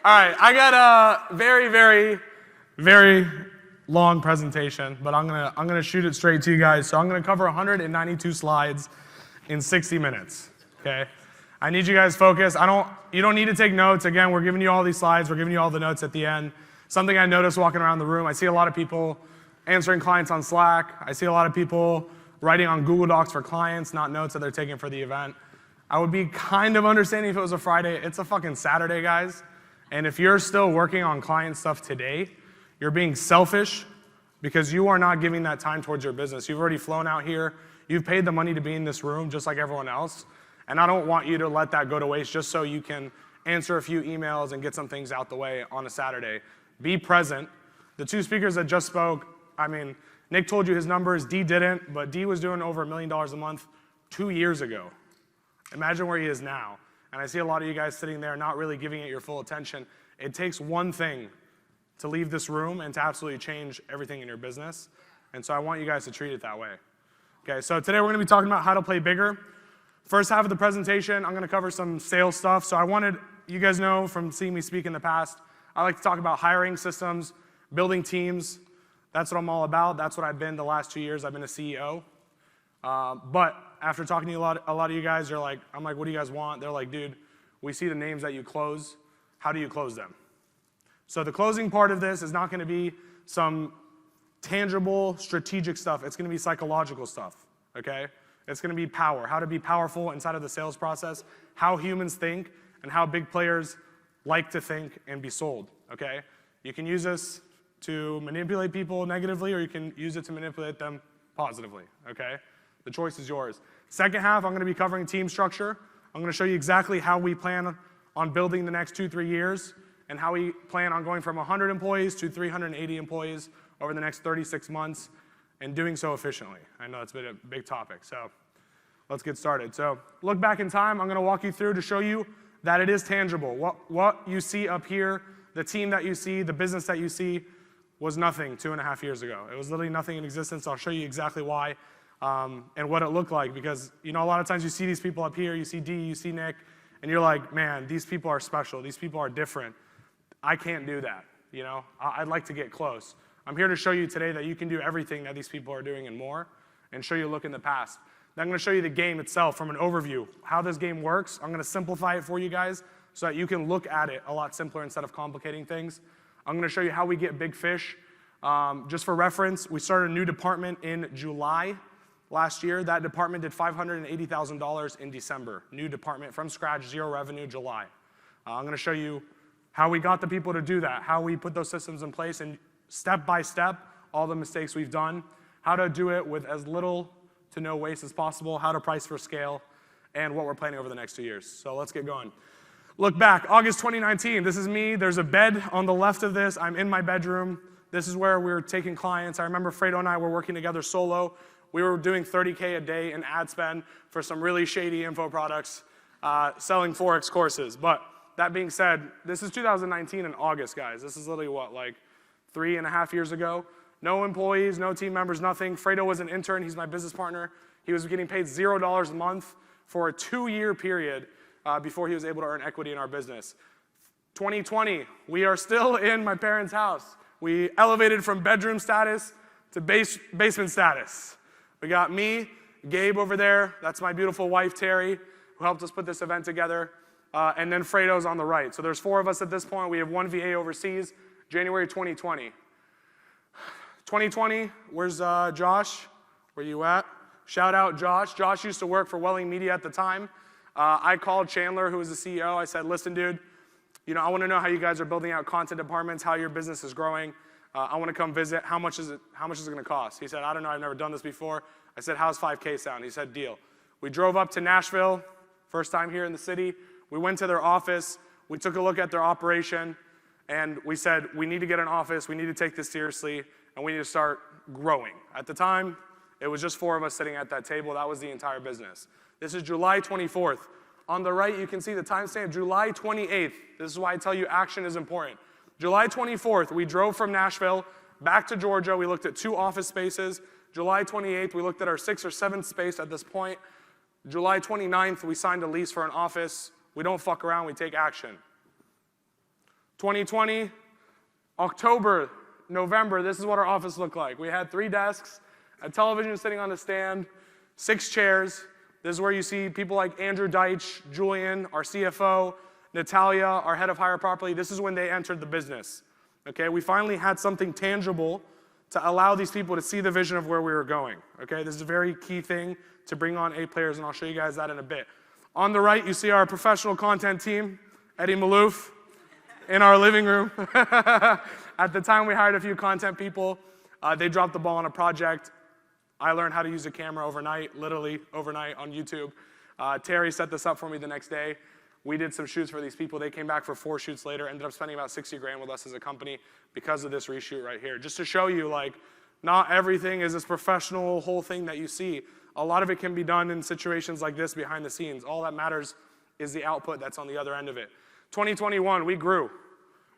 All right, I got a very long presentation, but I'm gonna shoot it straight to you guys. So I'm gonna cover 192 slides in 60 minutes. Okay, I need you guys focused. You don't need to take notes. Again, we're giving you all these slides. We're giving you all the notes at the end. Something I noticed walking around the room, I see a lot of people answering clients on Slack. I see a lot of people writing on Google Docs for clients, not notes that they're taking for the event. I would be kind of understanding if it was a Friday. It's a fucking Saturday, guys. And if you're still working on client stuff today, you're being selfish because you are not giving that time towards your business. You've already flown out here. You've paid the money to be in this room just like everyone else. And I don't want you to let that go to waste just so you can answer a few emails and get some things out the way on a Saturday. Be present. The two speakers that just spoke, I mean, Nick told you his numbers, D didn't, but D was doing over $1 million a month 2 years ago. Imagine where he is now. And I see a lot of you guys sitting there not really giving it your full attention. It takes one thing to leave this room and to absolutely change everything in your business. And so I want you guys to treat it that way. Okay, so today we're gonna be talking about how to play bigger. First half of the presentation, I'm gonna cover some sales stuff. So I wanted, you guys know from seeing me speak in the past, I like to talk about hiring systems, building teams. That's what I'm all about. That's what I've been the last 2 years. I've been a CEO. But after talking to a lot of you guys, you're like, I'm like, what do you guys want? They're like, dude, we see the names that you close. How do you close them? So the closing part of this is not going to be some tangible, strategic stuff. It's going to be psychological stuff, okay? It's going to be power, how to be powerful inside of the sales process, how humans think, and how big players like to think and be sold, okay? You can use this to manipulate people negatively, or you can use it to manipulate them positively, okay? The choice is yours. Second half, I'm gonna be covering team structure. I'm gonna show you exactly how we plan on building the next 2-3 years and how we plan on going from 100 employees to 380 employees over the next 36 months and doing so efficiently. I know it's been a big topic, so let's get started. So look back in time. I'm gonna walk you through to show you that it is tangible. What you see up here, the team that you see, the business that you see, was nothing 2.5 years ago. It was literally nothing in existence. I'll show you exactly why and what it looked like, because a lot of times you see these people up here, you see D, you see Nick, and you're like, man, these people are special. These people are different. I can't do that. I'd like to get close. I'm here to show you today that you can do everything that these people are doing and more, and show you a look in the past. Then I'm going to show you the game itself from an overview, how this game works. I'm going to simplify it for you guys so that you can look at it a lot simpler instead of complicating things. I'm going to show you how we get big fish. Just for reference, we started a new department in July last year. That department did $580,000 in December. New department from scratch, zero revenue, July. I'm going to show you how we got the people to do that, how we put those systems in place, and step by step, all the mistakes we've done, how to do it with as little to no waste as possible, how to price for scale, and what we're planning over the next 2 years. So let's get going. Look back, August 2019, this is me. There's a bed on the left of this. I'm in my bedroom. This is where we were taking clients. I remember Fredo and I were working together solo. We were doing $30K a day in ad spend for some really shady info products, selling Forex courses. But that being said, this is 2019 in August, guys. This is literally what, like 3.5 years ago? No employees, no team members, nothing. Fredo was an intern. He's my business partner. He was getting paid $0 a month for a 2-year period before he was able to earn equity in our business. 2020, we are still in my parents' house. We elevated from bedroom status to basement status. We got me, Gabe over there. That's my beautiful wife, Terry, who helped us put this event together. And then Fredo's on the right. So there's 4 of us at this point. We have 1 VA overseas, January 2020. 2020, where's Josh? Where you at? Shout out Josh. Josh used to work for Welling Media at the time. I called Chandler, who was the CEO. I said, listen, dude, I want to know how you guys are building out content departments, how your business is growing. I want to come visit. How much is it going to cost? He said, I don't know. I've never done this before. I said, how's 5K sound? He said, deal. We drove up to Nashville, first time here in the city. We went to their office. We took a look at their operation, and we said, we need to get an office. We need to take this seriously, and we need to start growing. At the time, it was just 4 of us sitting at that table. That was the entire business. This is July 24th. On the right, you can see the timestamp, July 28th. This is why I tell you action is important. July 24th, we drove from Nashville back to Georgia. We looked at 2 office spaces. July 28th, we looked at our 6th or 7th space at this point. July 29th, we signed a lease for an office. We don't fuck around, we take action. 2020, October, November, this is what our office looked like. We had 3 desks, a television sitting on the stand, 6 chairs. This is where you see people like Andrew Deitch, Julian, our CFO, Natalia, our head of Hire Properly. This is when they entered the business. Okay, we finally had something tangible to allow these people to see the vision of where we were going. Okay, this is a very key thing to bring on A players, and I'll show you guys that in a bit. On the right, you see our professional content team, Eddie Malouf, in our living room. At the time, we hired a few content people. They dropped the ball on a project. I learned how to use a camera overnight, literally overnight on YouTube. Terry set this up for me the next day. We did some shoots for these people. They came back for 4 shoots later, ended up spending about 60 grand with us as a company because of this reshoot right here. Just to show you, like, not everything is this professional whole thing that you see. A lot of it can be done in situations like this behind the scenes. All that matters is the output that's on the other end of it. 2021, we grew.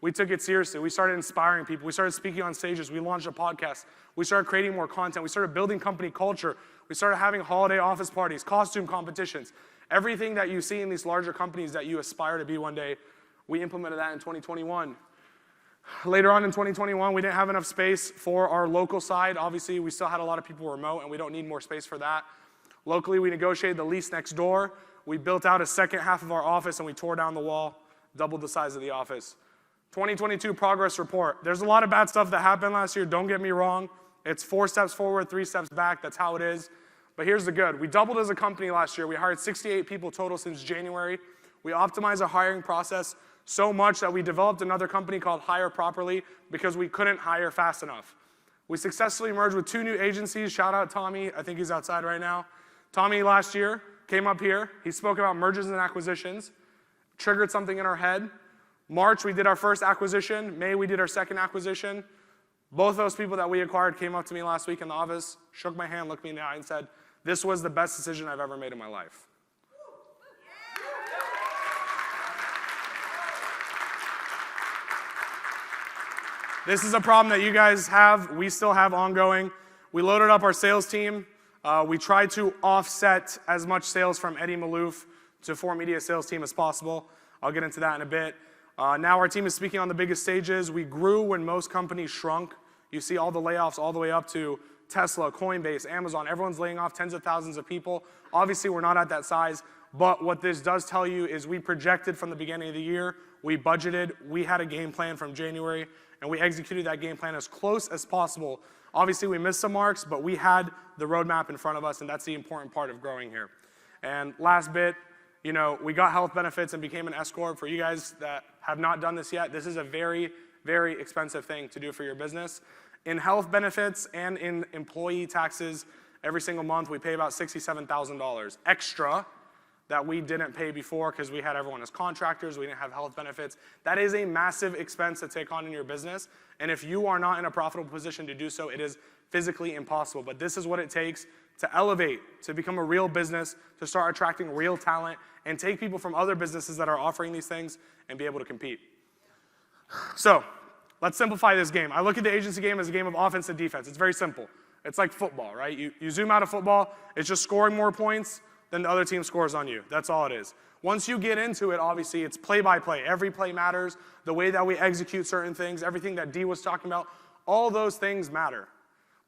We took it seriously. We started inspiring people. We started speaking on stages. We launched a podcast. We started creating more content. We started building company culture. We started having holiday office parties, costume competitions. Everything that you see in these larger companies that you aspire to be one day, we implemented that in 2021. Later on in 2021, we didn't have enough space for our local side. Obviously, we still had a lot of people remote, and we don't need more space for that. Locally, we negotiated the lease next door. We built out a second half of our office, and we tore down the wall, doubled the size of the office. 2022 progress report. There's a lot of bad stuff that happened last year. Don't get me wrong. It's 4 steps forward, 3 steps back. That's how it is. But here's the good. We doubled as a company last year. We hired 68 people total since January. We optimized our hiring process so much that we developed another company called Hire Properly because we couldn't hire fast enough. We successfully merged with 2 new agencies. Shout out Tommy. I think he's outside right now. Tommy last year came up here. He spoke about mergers and acquisitions, triggered something in our head. March, we did our first acquisition. May, we did our second acquisition. Both those people that we acquired came up to me last week in the office, shook my hand, looked me in the eye, and said, "This was the best decision I've ever made in my life." This is a problem that you guys have, we still have ongoing. We loaded up our sales team. We tried to offset as much sales from Eddie Malouf to 4Media sales team as possible. I'll get into that in a bit. Now our team is speaking on the biggest stages. We grew when most companies shrunk. You see all the layoffs all the way up to Tesla, Coinbase, Amazon. Everyone's laying off tens of thousands of people. Obviously, we're not at that size. But what this does tell you is we projected from the beginning of the year. We budgeted. We had a game plan from January. And we executed that game plan as close as possible. Obviously, we missed some marks, but we had the roadmap in front of us, and that's the important part of growing here. And last bit, you know, we got health benefits and became an S Corp. For you guys that have not done this yet, this is a very, very expensive thing to do for your business. In health benefits and in employee taxes, every single month we pay about $67,000 extra that we didn't pay before because we had everyone as contractors, we didn't have health benefits. That is a massive expense to take on in your business, and if you are not in a profitable position to do so, it is physically impossible. But this is what it takes to elevate, to become a real business, to start attracting real talent, and take people from other businesses that are offering these things and be able to compete. So, let's simplify this game. I look at the agency game as a game of offense and defense. It's very simple. It's like football, right? You zoom out of football, it's just scoring more points than the other team scores on you. That's all it is. Once you get into it, obviously, it's play by play. Every play matters. The way that we execute certain things, everything that Dee was talking about, all those things matter.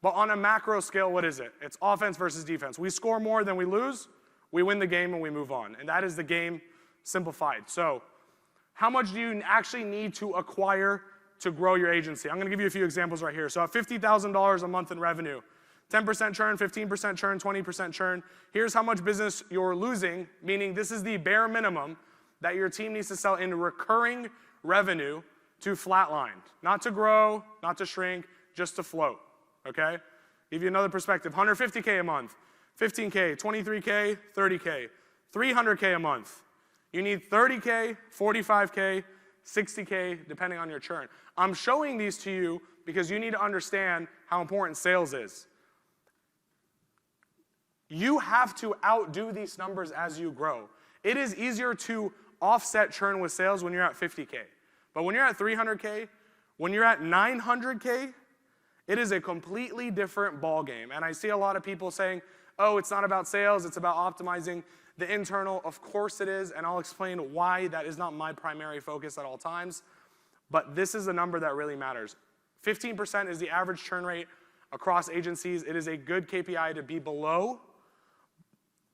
But on a macro scale, what is it? It's offense versus defense. We score more than we lose, we win the game and we move on. And that is the game simplified. So, how much do you actually need to acquire to grow your agency? I'm gonna give you a few examples right here. So at $50,000 a month in revenue, 10% churn, 15% churn, 20% churn. Here's how much business you're losing, meaning this is the bare minimum that your team needs to sell in recurring revenue to flatline. Not to grow, not to shrink, just to float, okay? Give you another perspective, 150K a month, 15K, 23K, 30K, 300K a month. You need 30K, 45K, 60K, depending on your churn. I'm showing these to you because you need to understand how important sales is. You have to outdo these numbers as you grow. It is easier to offset churn with sales when you're at 50K. But when you're at 300K, when you're at 900K, it is a completely different ballgame. And I see a lot of people saying, oh, it's not about sales, it's about optimizing the internal. Of course it is, and I'll explain why that is not my primary focus at all times. but this is the number that really matters. 15% is the average churn rate across agencies. It is a good KPI to be below,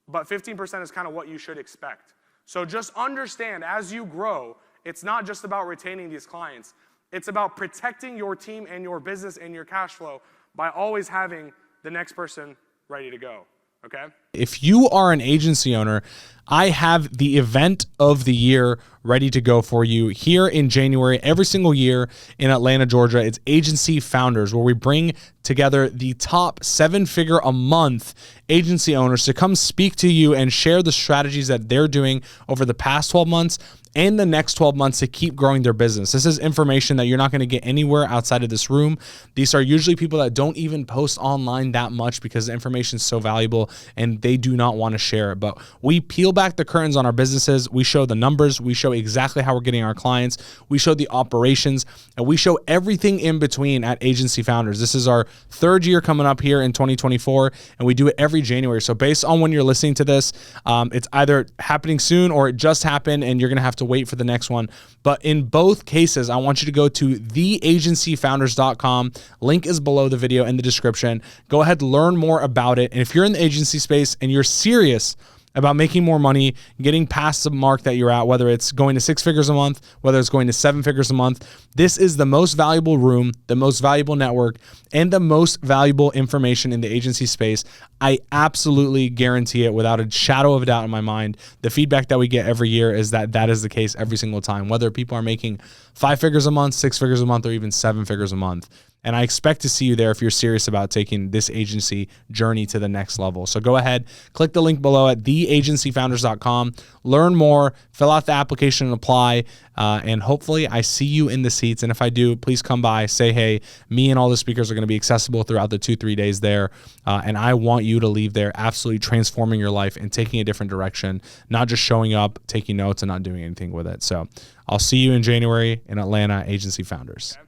but 15% is kind of what you should expect. So just understand, as you grow, it's not just about retaining these clients. It's about protecting your team and your business and your cash flow by always having the next person ready to go, okay? If you are an agency owner, I have the event of the year ready to go for you here in January, every single year in Atlanta, Georgia. It's Agency Founders, where we bring together the top 7-figure a month agency owners to come speak to you and share the strategies that they're doing over the past 12 months and the next 12 months to keep growing their business. This is information that you're not going to get anywhere outside of this room. These are usually people that don't even post online that much because the information is so valuable and they do not want to share it. But we peel back the curtains on our businesses. We show the numbers. We show exactly how we're getting our clients. We show the operations, and we show everything in between at Agency Founders. This is our 3rd year coming up here in 2024, and we do it every January. So based on when you're listening to this, it's either happening soon or it just happened, and you're going to have to wait for the next one. But in both cases, I want you to go to theagencyfounders.com. Link is below the video in the description. Go ahead, learn more about it. And if you're in the agency space and you're serious about making more money, getting past the mark that you're at, whether it's going to 6 figures a month, whether it's going to 7 figures a month, this is the most valuable room, the most valuable network, and the most valuable information in the agency space. I absolutely guarantee it without a shadow of a doubt in my mind. The feedback that we get every year is that that is the case every single time, whether people are making 5 figures a month, 6 figures a month, or even 7 figures a month. And I expect to see you there if you're serious about taking this agency journey to the next level. So go ahead, click the link below at theagencyfounders.com, learn more, fill out the application and apply, and hopefully I see you in the seats. And if I do, please come by, say hey. Me and all the speakers are going to be accessible throughout the 2-3 days there, and I want you to leave there absolutely transforming your life and taking a different direction, not just showing up, taking notes, and not doing anything with it. So I'll see you in January in Atlanta, Agency Founders. Okay.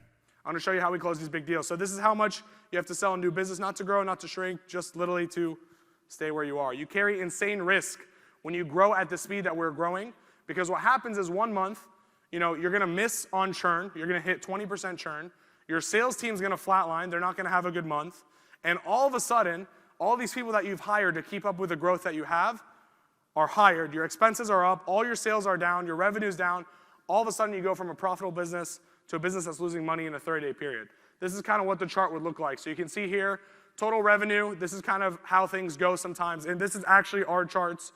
I'm going to show you how we close these big deals. So this is how much you have to sell in new business, not to grow, not to shrink, just literally to stay where you are. You carry insane risk when you grow at the speed that we're growing, because what happens is 1 month, you're going to miss on churn. You're going to hit 20% churn. Your sales team's going to flatline. They're not going to have a good month. And all of a sudden, all these people that you've hired to keep up with the growth that you have are hired. Your expenses are up. All your sales are down. Your revenue's down. All of a sudden, you go from a profitable business to a business that's losing money in a 30-day period. This is kind of what the chart would look like. So you can see here, total revenue. This is kind of how things go sometimes. And this is actually our charts,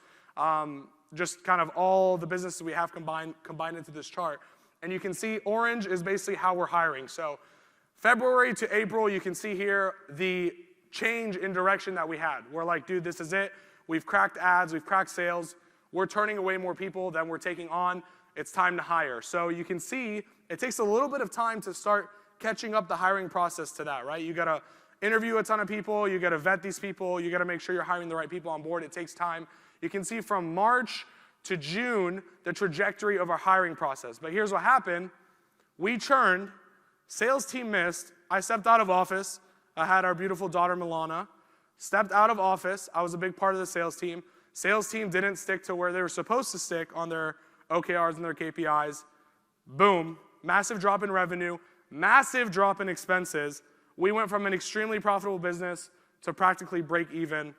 just kind of all the businesses we have combined into this chart. And you can see orange is basically how we're hiring. So February to April, you can see here the change in direction that we had. We're like, dude, this is it. We've cracked ads. We've cracked sales. We're turning away more people than we're taking on. It's time to hire. So you can see it takes a little bit of time to start catching up the hiring process to that, right? You got to interview a ton of people. You got to vet these people. You got to make sure you're hiring the right people on board. It takes time. You can see from March to June the trajectory of our hiring process. But here's what happened. We churned. Sales team missed. I stepped out of office. I had our beautiful daughter, Milana. Stepped out of office. I was a big part of the sales team. Sales team didn't stick to where they were supposed to stick on their OKRs and their KPIs. Boom, massive drop in revenue, massive drop in expenses. We went from an extremely profitable business to practically break even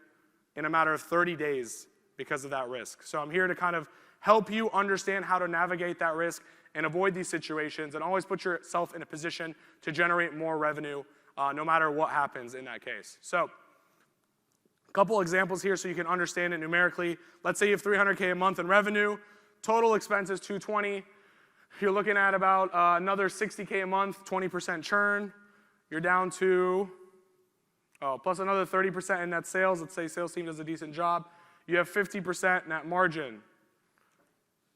in a matter of 30 days because of that risk. So I'm here to kind of help you understand how to navigate that risk and avoid these situations, and always put yourself in a position to generate more revenue no matter what happens in that case. So a couple examples here so you can understand it numerically. Let's say you have $300K a month in revenue. Total expenses, $220. You're looking at about another $60K a month, 20% churn. You're down to, plus another 30% in net sales. Let's say sales team does a decent job. You have 50% net margin.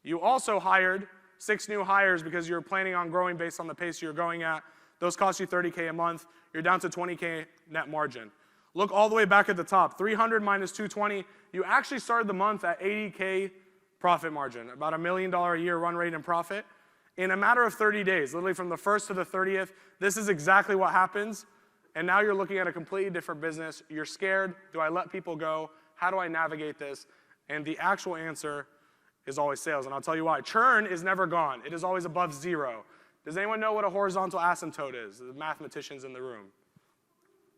You also hired 6 new hires because you're planning on growing based on the pace you're going at. Those cost you $30K a month. You're down to $20K net margin. Look all the way back at the top. 300 minus 220. You actually started the month at $80K profit margin, about $1 million a year run rate in profit. In a matter of 30 days, literally from the 1st to the 30th, this is exactly what happens. And now you're looking at a completely different business. You're scared. Do I let people go? How do I navigate this? And the actual answer is always sales. And I'll tell you why. Churn is never gone. It is always above 0. Does anyone know what a horizontal asymptote is? The mathematicians in the room.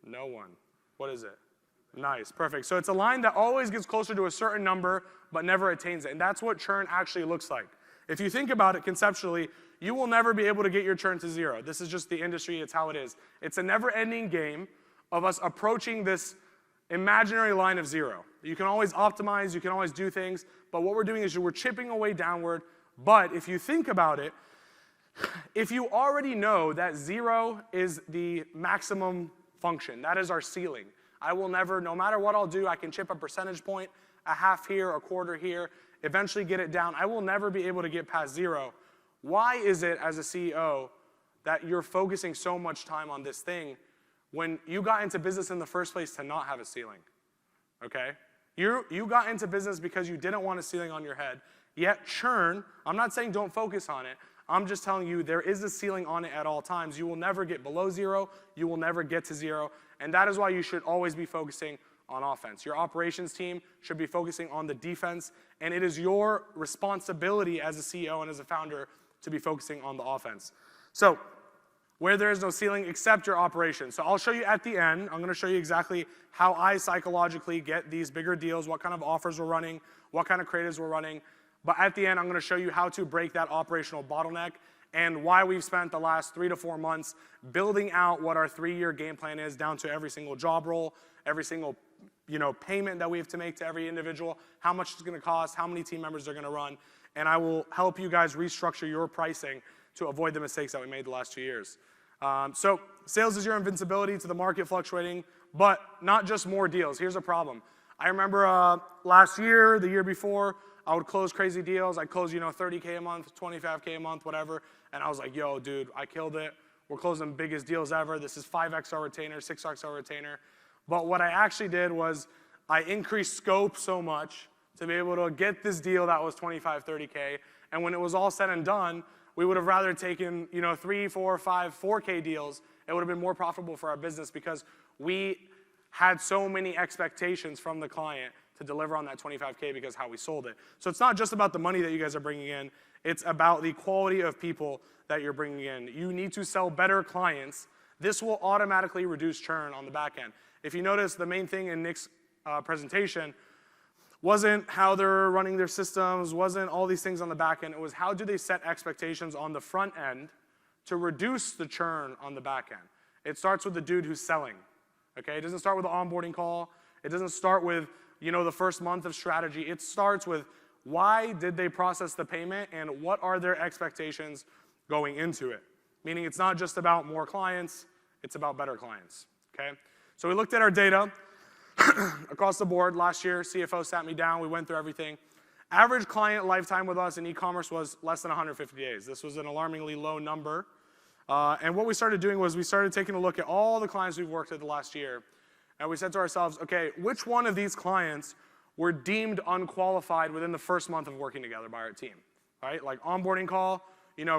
No one. What is it? Nice, perfect. So it's a line that always gets closer to a certain number, but never attains it. And that's what churn actually looks like. If you think about it conceptually, you will never be able to get your churn to zero. This is just the industry, it's how it is. It's a never-ending game of us approaching this imaginary line of zero. You can always optimize, you can always do things, but what we're doing is we're chipping away downward. But if you think about it, if you already know that zero is the maximum function, that is our ceiling. I will never, no matter what I'll do, I can chip a percentage point, a half here, a quarter here, eventually get it down. I will never be able to get past zero. Why is it, as a CEO, that you're focusing so much time on this thing when you got into business in the first place to not have a ceiling? Okay? You got into business because you didn't want a ceiling on your head. Yet churn, I'm not saying don't focus on it. I'm just telling you there is a ceiling on it at all times. You will never get below zero. You will never get to zero. And that is why you should always be focusing on offense. Your operations team should be focusing on the defense. And it is your responsibility as a CEO and as a founder to be focusing on the offense. So where there is no ceiling except your operations. So I'll show you at the end. I'm going to show you exactly how I psychologically get these bigger deals, what kind of offers we're running, what kind of creatives we're running. But at the end, I'm going to show you how to break that operational bottleneck and why we've spent the last 3 to 4 months building out what our 3-year game plan is down to every single job role, every single payment that we have to make to every individual, how much it's going to cost, how many team members they're going to run. And I will help you guys restructure your pricing to avoid the mistakes that we made the last 2 years. So sales is your invincibility to the market fluctuating, but not just more deals. Here's a problem. I remember last year, the year before, I would close crazy deals. I'd close, $30K a month, $25K a month, whatever. And I was like, yo, dude, I killed it. We're closing the biggest deals ever. This is 5X our retainer, 6X our retainer. But what I actually did was I increased scope so much to be able to get this deal that was 25, 30K. And when it was all said and done, we would have rather taken, 3, 4, 5, 4K deals. It would have been more profitable for our business because we had so many expectations from the client to deliver on that 25K because how we sold it. So it's not just about the money that you guys are bringing in. It's about the quality of people that you're bringing in. You need to sell better clients. This will automatically reduce churn on the back end. If you notice, the main thing in Nick's presentation wasn't how they're running their systems, wasn't all these things on the back end. It was how do they set expectations on the front end to reduce the churn on the back end. It starts with the dude who's selling. Okay? It doesn't start with the onboarding call. It doesn't start with the first month of strategy. It starts with why did they process the payment and what are their expectations going into it. Meaning it's not just about more clients, it's about better clients. Okay? So we looked at our data across the board. Last year, CFO sat me down. We went through everything. Average client lifetime with us in e-commerce was less than 150 days. This was an alarmingly low number. And what we started doing was we started taking a look at all the clients we've worked with the last year. And we said to ourselves, okay, which one of these clients were deemed unqualified within the first month of working together by our team, right? Like onboarding call,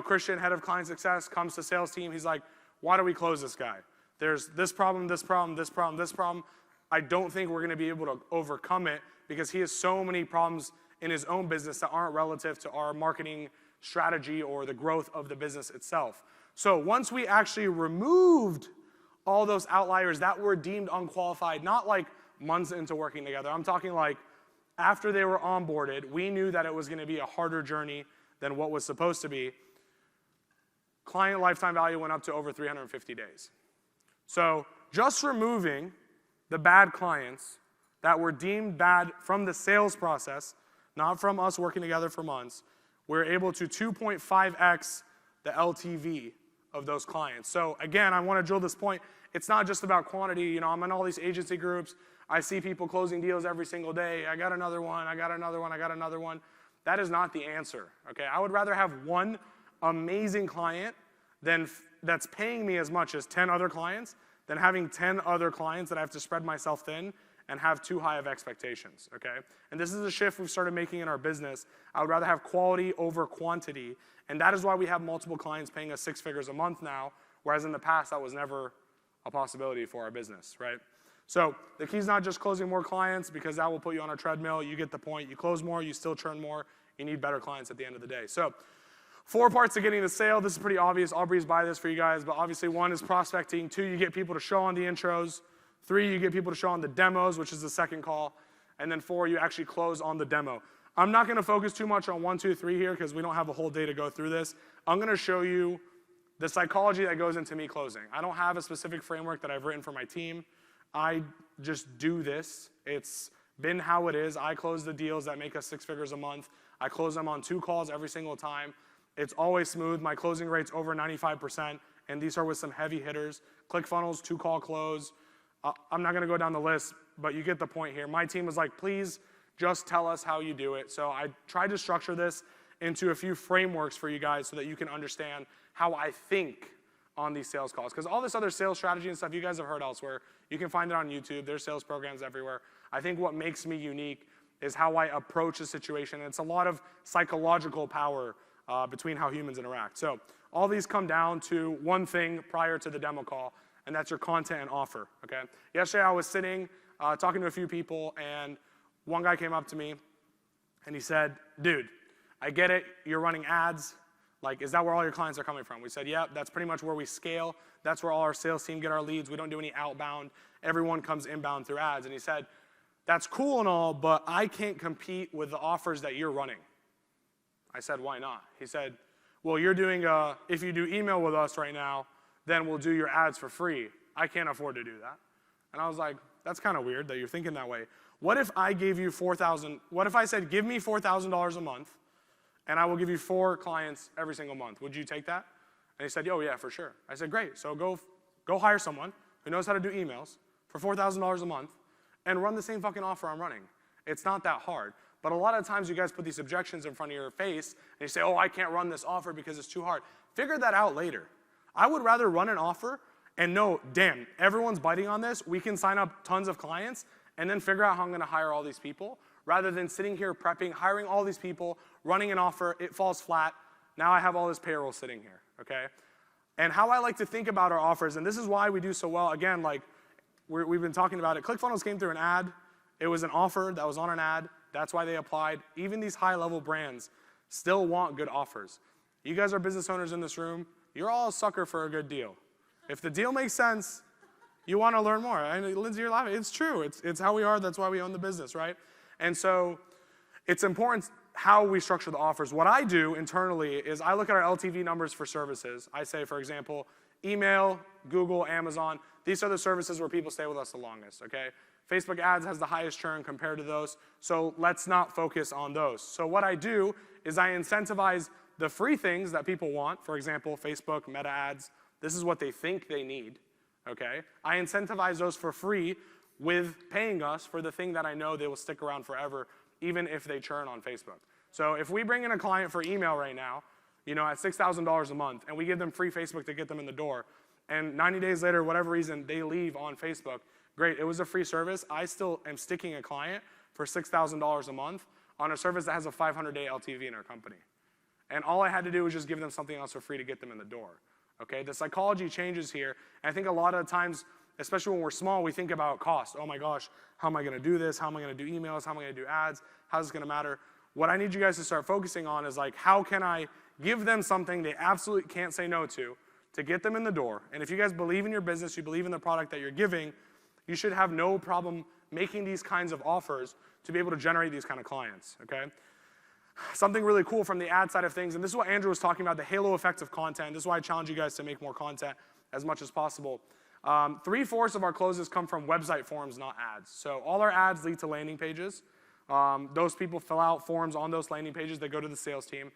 Christian, head of client success, comes to sales team. He's like, why do we close this guy? There's this problem, this problem, this problem, this problem. I don't think we're going to be able to overcome it because he has so many problems in his own business that aren't relative to our marketing strategy or the growth of the business itself. So once we actually removed all those outliers that were deemed unqualified, not like months into working together. I'm talking like after they were onboarded, we knew that it was going to be a harder journey than what was supposed to be. Client lifetime value went up to over 350 days. So just removing the bad clients that were deemed bad from the sales process, not from us working together for months, we're able to 2.5x the LTV of those clients. So again, I want to drill this point. It's not just about quantity. I'm in all these agency groups. I see people closing deals every single day. I got another one, I got another one, I got another one. That is not the answer, okay? I would rather have one amazing client that's paying me as much as 10 other clients than having 10 other clients that I have to spread myself thin and have too high of expectations, okay? And this is a shift we've started making in our business. I would rather have quality over quantity, and that is why we have multiple clients paying us 6 figures a month now, whereas in the past that was never a possibility for our business, right? So the key is not just closing more clients because that will put you on a treadmill. You get the point. You close more, you still churn more. You need better clients at the end of the day. So 4 parts of getting the sale. This is pretty obvious. I'll breeze by this for you guys, but obviously 1 is prospecting. 2, you get people to show on the intros. 3, you get people to show on the demos, which is the second call. And then 4, you actually close on the demo. I'm not going to focus too much on 1, 2, 3 here because we don't have a whole day to go through this. I'm going to show you the psychology that goes into me closing. I don't have a specific framework that I've written for my team. I just do this. It's been how it is. I close the deals that make us 6 figures a month. I close them on 2 calls every single time. It's always smooth. My closing rate's over 95%, and these are with some heavy hitters. ClickFunnels, 2-call close. I'm not going to go down the list, but you get the point here. My team was like, please just tell us how you do it. So I tried to structure this into a few frameworks for you guys so that you can understand how I think on these sales calls. Because all this other sales strategy and stuff you guys have heard elsewhere, you can find it on YouTube. There's sales programs everywhere. I think what makes me unique is how I approach a situation. And it's a lot of psychological power between how humans interact. So all these come down to one thing prior to the demo call, and that's your content and offer, okay? Yesterday I was sitting, talking to a few people, and one guy came up to me, and he said, dude, I get it, you're running ads. Like, is that where all your clients are coming from? We said, yeah, that's pretty much where we scale. That's where all our sales team get our leads. We don't do any outbound. Everyone comes inbound through ads. And he said, that's cool and all, but I can't compete with the offers that you're running. I said, why not? He said, well, you're doing, if you do email with us right now, then we'll do your ads for free. I can't afford to do that. And I was like, that's kind of weird that you're thinking that way. What if I gave you $4,000? What if I said, give me $4,000 a month, and I will give you 4 clients every single month? Would you take that? And he said, oh, yeah, for sure. I said, great. So go hire someone who knows how to do emails for $4,000 a month and run the same fucking offer I'm running. It's not that hard. But a lot of times you guys put these objections in front of your face, and you say, oh, I can't run this offer because it's too hard. Figure that out later. I would rather run an offer and know, damn, everyone's biting on this. We can sign up tons of clients and then figure out how I'm going to hire all these people rather than sitting here prepping, hiring all these people, running an offer, it falls flat. Now I have all this payroll sitting here, okay? And how I like to think about our offers, and this is why we do so well, again, like we've been talking about it. ClickFunnels came through an ad. It was an offer that was on an ad. That's why they applied. Even these high-level brands still want good offers. You guys are business owners in this room. You're all a sucker for a good deal. If the deal makes sense, you want to learn more. And Lindsay, you're laughing. It's true. It's how we are. That's why we own the business, right? And so it's important how we structure the offers. What I do internally is I look at our LTV numbers for services. I say, for example, email, Google, Amazon. These are the services where people stay with us the longest, okay? Facebook ads has the highest churn compared to those, so let's not focus on those. So what I do is I incentivize the free things that people want. For example, Facebook, Meta ads. This is what they think they need, okay? I incentivize those for free with paying us for the thing that I know they will stick around forever, even if they churn on Facebook. So if we bring in a client for email right now, you know, at $6,000 a month, and we give them free Facebook to get them in the door, and 90 days later, whatever reason, they leave on Facebook, great, it was a free service. I still am sticking a client for $6,000 a month on a service that has a 500-day LTV in our company. And all I had to do was just give them something else for free to get them in the door, okay? The psychology changes here, and I think a lot of times, especially when we're small, we think about cost. Oh my gosh, how am I gonna do this? How am I gonna do emails? How am I gonna do ads? How's this gonna matter? What I need you guys to start focusing on is like, how can I give them something they absolutely can't say no to get them in the door? And if you guys believe in your business, you believe in the product that you're giving, you should have no problem making these kinds of offers to be able to generate these kind of clients, okay? Something really cool from the ad side of things, and this is what Andrew was talking about, the halo effect of content. This is why I challenge you guys to make more content as much as possible. 3/4 of our closes come from website forms, not ads. So all our ads lead to landing pages. Those people fill out forms on those landing pages. They go to the sales team.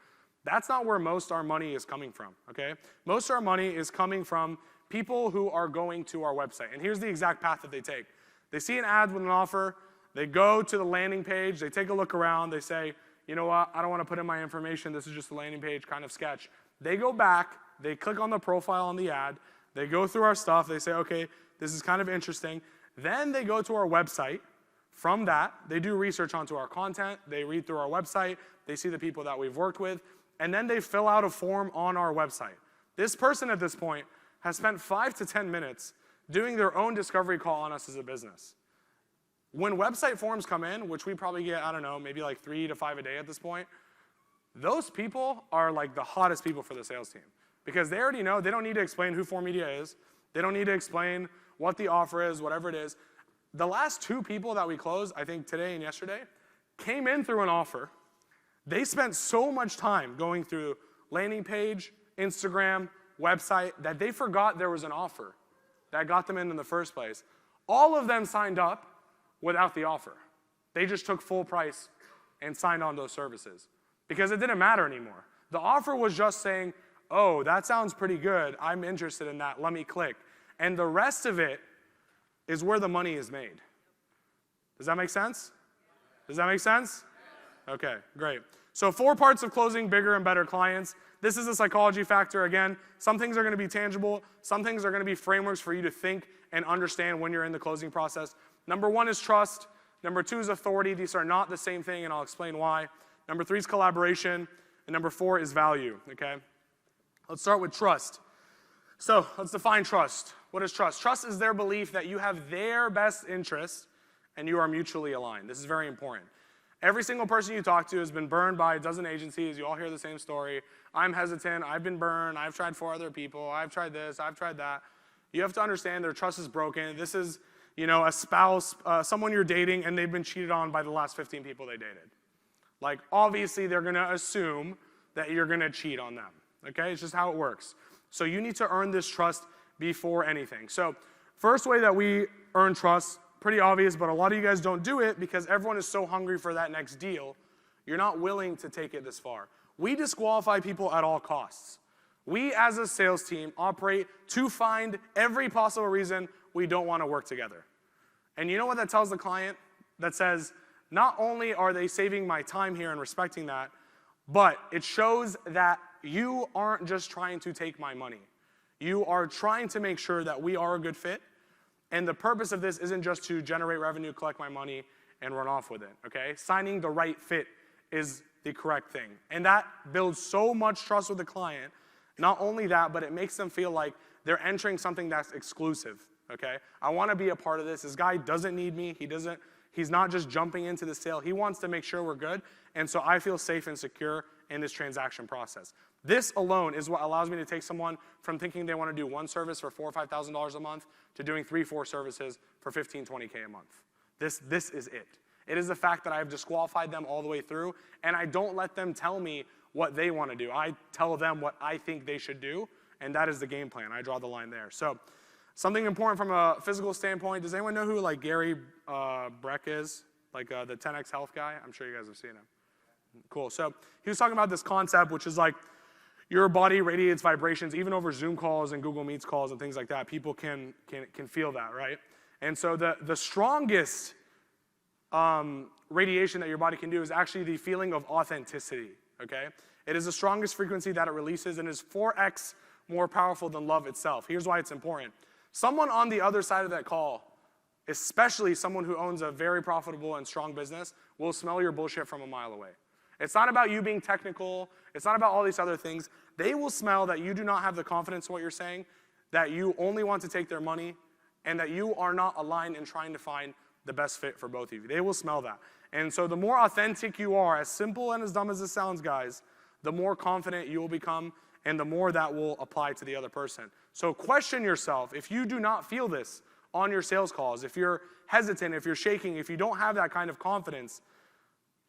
That's not where most our money is coming from, okay? Most of our money is coming from people who are going to our website. And here's the exact path that they take. They see an ad with an offer. They go to the landing page. They take a look around. They say, you know what? I don't want to put in my information. This is just a landing page kind of sketch. They go back. They click on the profile on the ad. They go through our stuff. They say, okay, this is kind of interesting. Then they go to our website. From that, they do research onto our content. They read through our website. They see the people that we've worked with. And then they fill out a form on our website. This person at this point has spent 5 to 10 minutes doing their own discovery call on us as a business. When website forms come in, which we probably get, I don't know, maybe like 3 to 5 a day at this point, those people are like the hottest people for the sales team because they already know they don't need to explain who 4Media is. They don't need to explain what the offer is, whatever it is. The last 2 people that we closed, I think today and yesterday, came in through an offer. They spent so much time going through landing page, Instagram, website, that they forgot there was an offer that got them in the first place. All of them signed up without the offer. They just took full price and signed on those services because it didn't matter anymore. The offer was just saying, oh, that sounds pretty good. I'm interested in that. Let me click. And the rest of it is where the money is made. Does that make sense? Does that make sense? Okay, great. So 4 parts of closing bigger and better clients. This is a psychology factor. Again, some things are going to be tangible. Some things are going to be frameworks for you to think and understand when you're in the closing process. Number 1 is trust. Number 2 is authority. These are not the same thing, and I'll explain why. Number 3 is collaboration. And number 4 is value, okay? Let's start with trust. So let's define trust. What is trust? Trust is their belief that you have their best interests and you are mutually aligned. This is very important. Every single person you talk to has been burned by a dozen agencies. You all hear the same story. I'm hesitant. I've been burned. I've tried 4 other people. I've tried this. I've tried that. You have to understand their trust is broken. This is, a spouse, someone you're dating, and they've been cheated on by the last 15 people they dated. Like, obviously, they're going to assume that you're going to cheat on them. Okay? It's just how it works. So you need to earn this trust before anything. So first way that we earn trust, pretty obvious, but a lot of you guys don't do it because everyone is so hungry for that next deal. You're not willing to take it this far. We disqualify people at all costs. We, as a sales team, operate to find every possible reason we don't want to work together. And you know what that tells the client? That says, not only are they saving my time here and respecting that, but it shows that you aren't just trying to take my money. You are trying to make sure that we are a good fit. And the purpose of this isn't just to generate revenue, collect my money, and run off with it, okay? Signing the right fit is the correct thing. And that builds so much trust with the client. Not only that, but it makes them feel like they're entering something that's exclusive, okay? I want to be a part of this. This guy doesn't need me. He's not just jumping into the sale. He wants to make sure we're good. And so I feel safe and secure in this transaction process. This alone is what allows me to take someone from thinking they want to do 1 service for $4,000 or $5,000 a month to doing 3-4 services for $15,000, $20,000 a month. This is it. It is the fact that I have disqualified them all the way through, and I don't let them tell me what they want to do. I tell them what I think they should do, and that is the game plan. I draw the line there. So something important from a physical standpoint, does anyone know who like Gary Breck is? Like the 10X Health guy? I'm sure you guys have seen him. Cool. So he was talking about this concept, which is like your body radiates vibrations, even over Zoom calls and Google Meets calls and things like that. People can feel that, right? And so the strongest radiation that your body can do is actually the feeling of authenticity, okay? It is the strongest frequency that it releases and is 4x more powerful than love itself. Here's why it's important. Someone on the other side of that call, especially someone who owns a very profitable and strong business, will smell your bullshit from a mile away. It's not about you being technical. It's not about all these other things. They will smell that you do not have the confidence in what you're saying, that you only want to take their money, and that you are not aligned in trying to find the best fit for both of you. They will smell that. And so the more authentic you are, as simple and as dumb as this sounds, guys, the more confident you will become, and the more that will apply to the other person. So question yourself. If you do not feel this on your sales calls, if you're hesitant, if you're shaking, if you don't have that kind of confidence,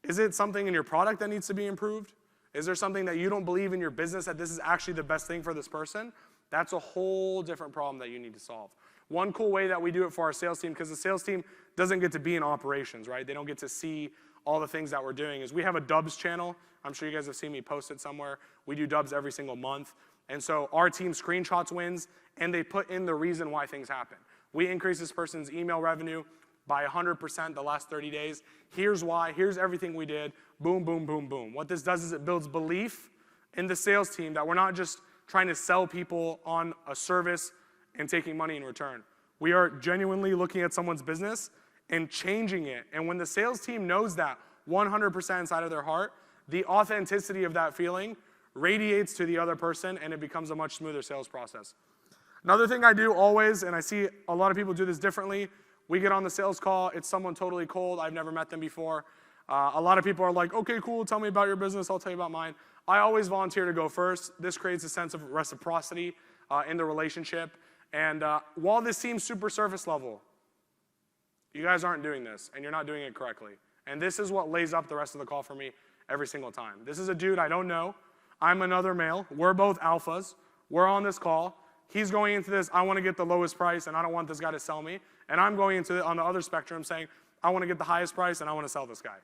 is it something in your product that needs to be improved? Is there something that you don't believe in your business that this is actually the best thing for this person? That's a whole different problem that you need to solve. One cool way that we do it for our sales team, because the sales team doesn't get to be in operations, right? They don't get to see all the things that we're doing, is we have a dubs channel. I'm sure you guys have seen me post it somewhere. We do dubs every single month. And so our team screenshots wins, and they put in the reason why things happen. We increase this person's email revenue by 100% the last 30 days. Here's why. Here's everything we did. Boom, boom, boom, boom. What this does is it builds belief in the sales team that we're not just trying to sell people on a service and taking money in return. We are genuinely looking at someone's business and changing it. And when the sales team knows that 100% inside of their heart, the authenticity of that feeling radiates to the other person, and it becomes a much smoother sales process. Another thing I do always, and I see a lot of people do this differently, we get on the sales call, it's someone totally cold, I've never met them before. A lot of people are like, okay, cool, tell me about your business, I'll tell you about mine. I always volunteer to go first. This creates a sense of reciprocity in the relationship. And while this seems super surface level, you guys aren't doing this, and you're not doing it correctly. And this is what lays up the rest of the call for me every single time. This is a dude I don't know. I'm another male. We're both alphas. We're on this call. He's going into this, I want to get the lowest price, and I don't want this guy to sell me. And I'm going into it on the other spectrum saying, I want to get the highest price, and I want to sell this guy.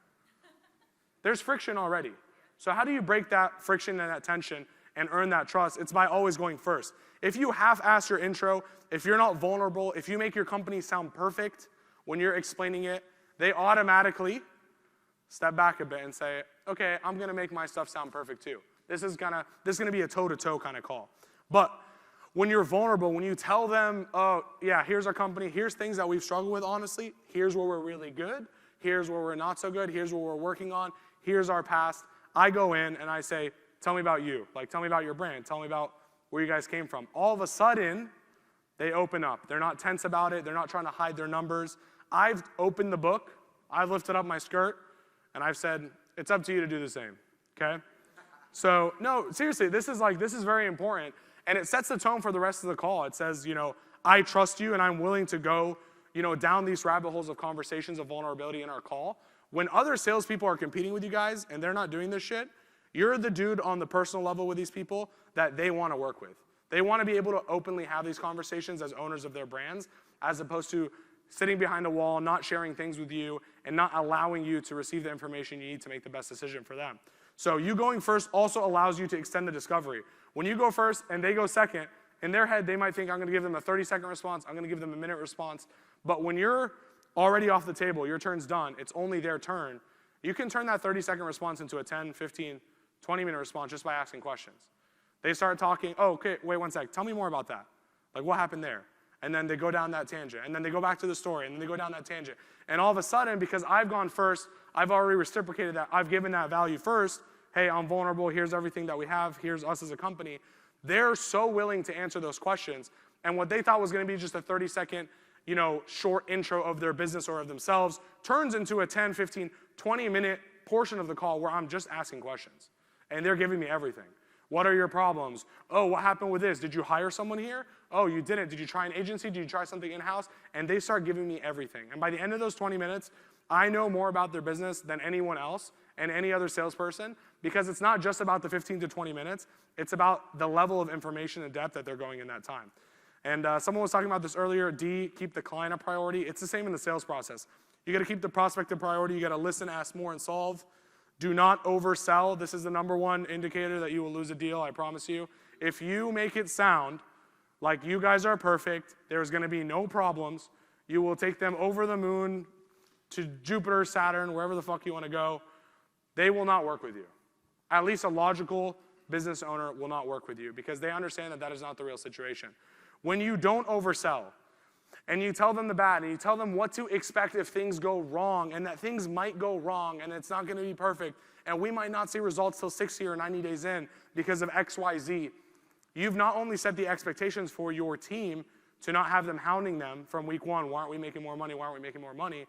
There's friction already. So how do you break that friction and that tension and earn that trust? It's by always going first. If you half-ass your intro, if you're not vulnerable, if you make your company sound perfect when you're explaining it, they automatically step back a bit and say, okay, I'm going to make my stuff sound perfect too. This is going to be a toe-to-toe kind of call. But when you're vulnerable, when you tell them, oh, yeah, here's our company, here's things that we've struggled with, honestly, here's where we're really good, here's where we're not so good, here's what we're working on, here's our past. I go in and I say, tell me about you. Like, tell me about your brand. Tell me about where you guys came from. All of a sudden, they open up. They're not tense about it. They're not trying to hide their numbers. I've opened the book. I've lifted up my skirt, and I've said, it's up to you to do the same, okay? So, no, seriously, this is very important, and it sets the tone for the rest of the call. It says, I trust you, and I'm willing to go, down these rabbit holes of conversations of vulnerability in our call. When other salespeople are competing with you guys, and they're not doing this shit, you're the dude on the personal level with these people that they want to work with. They want to be able to openly have these conversations as owners of their brands, as opposed to sitting behind a wall, not sharing things with you, and not allowing you to receive the information you need to make the best decision for them. So you going first also allows you to extend the discovery. When you go first and they go second, in their head they might think, I'm going to give them a 30-second response, I'm going to give them a minute response. But when you're already off the table, your turn's done, it's only their turn, you can turn that 30-second response into a 10, 15, 20-minute response just by asking questions. They start talking, oh, okay, wait one sec, tell me more about that. Like, what happened there? And then they go down that tangent. And then they go back to the story, and then they go down that tangent. And all of a sudden, because I've gone first, I've already reciprocated that, I've given that value first, hey, I'm vulnerable, here's everything that we have, here's us as a company. They're so willing to answer those questions. And what they thought was going to be just a 30-second, short intro of their business or of themselves turns into a 10, 15, 20-minute portion of the call where I'm just asking questions. And they're giving me everything. What are your problems? Oh, what happened with this? Did you hire someone here? Oh, you didn't. Did you try an agency? Did you try something in-house? And they start giving me everything. And by the end of those 20 minutes, I know more about their business than anyone else and any other salesperson, because it's not just about the 15 to 20 minutes. It's about the level of information and depth that they're going in that time. And someone was talking about this earlier, D, keep the client a priority. It's the same in the sales process. You got to keep the prospect a priority. You got to listen, ask more, and solve. Do not oversell. This is the number one indicator that you will lose a deal, I promise you. If you make it sound like you guys are perfect, there's going to be no problems, you will take them over the moon to Jupiter, Saturn, wherever the fuck you want to go, they will not work with you. At least a logical business owner will not work with you, because they understand that that is not the real situation. When you don't oversell, and you tell them the bad, and you tell them what to expect if things go wrong, and that things might go wrong, and it's not going to be perfect, and we might not see results till 60 or 90 days in because of X, Y, Z, you've not only set the expectations for your team to not have them hounding them from week one, why aren't we making more money, why aren't we making more money,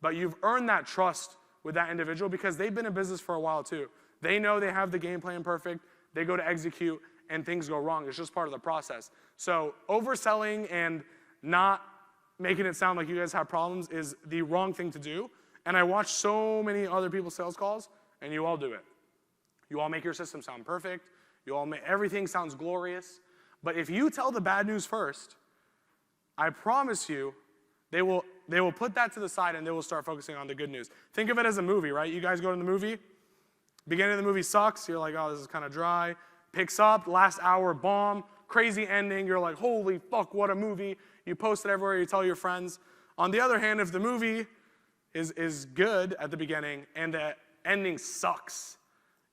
but you've earned that trust with that individual because they've been in business for a while too. They know they have the game plan perfect, they go to execute, and things go wrong. It's just part of the process. So overselling and not making it sound like you guys have problems is the wrong thing to do. And I watch so many other people's sales calls, and you all do it. You all make your system sound perfect. You all make everything sounds glorious. But if you tell the bad news first, I promise you, they will put that to the side and they will start focusing on the good news. Think of it as a movie, right? You guys go to the movie. Beginning of the movie sucks. You're like, oh, this is kind of dry. Picks up, last hour, bomb, crazy ending. You're like, holy fuck, what a movie. You post it everywhere, you tell your friends. On the other hand, if the movie is good at the beginning and the ending sucks,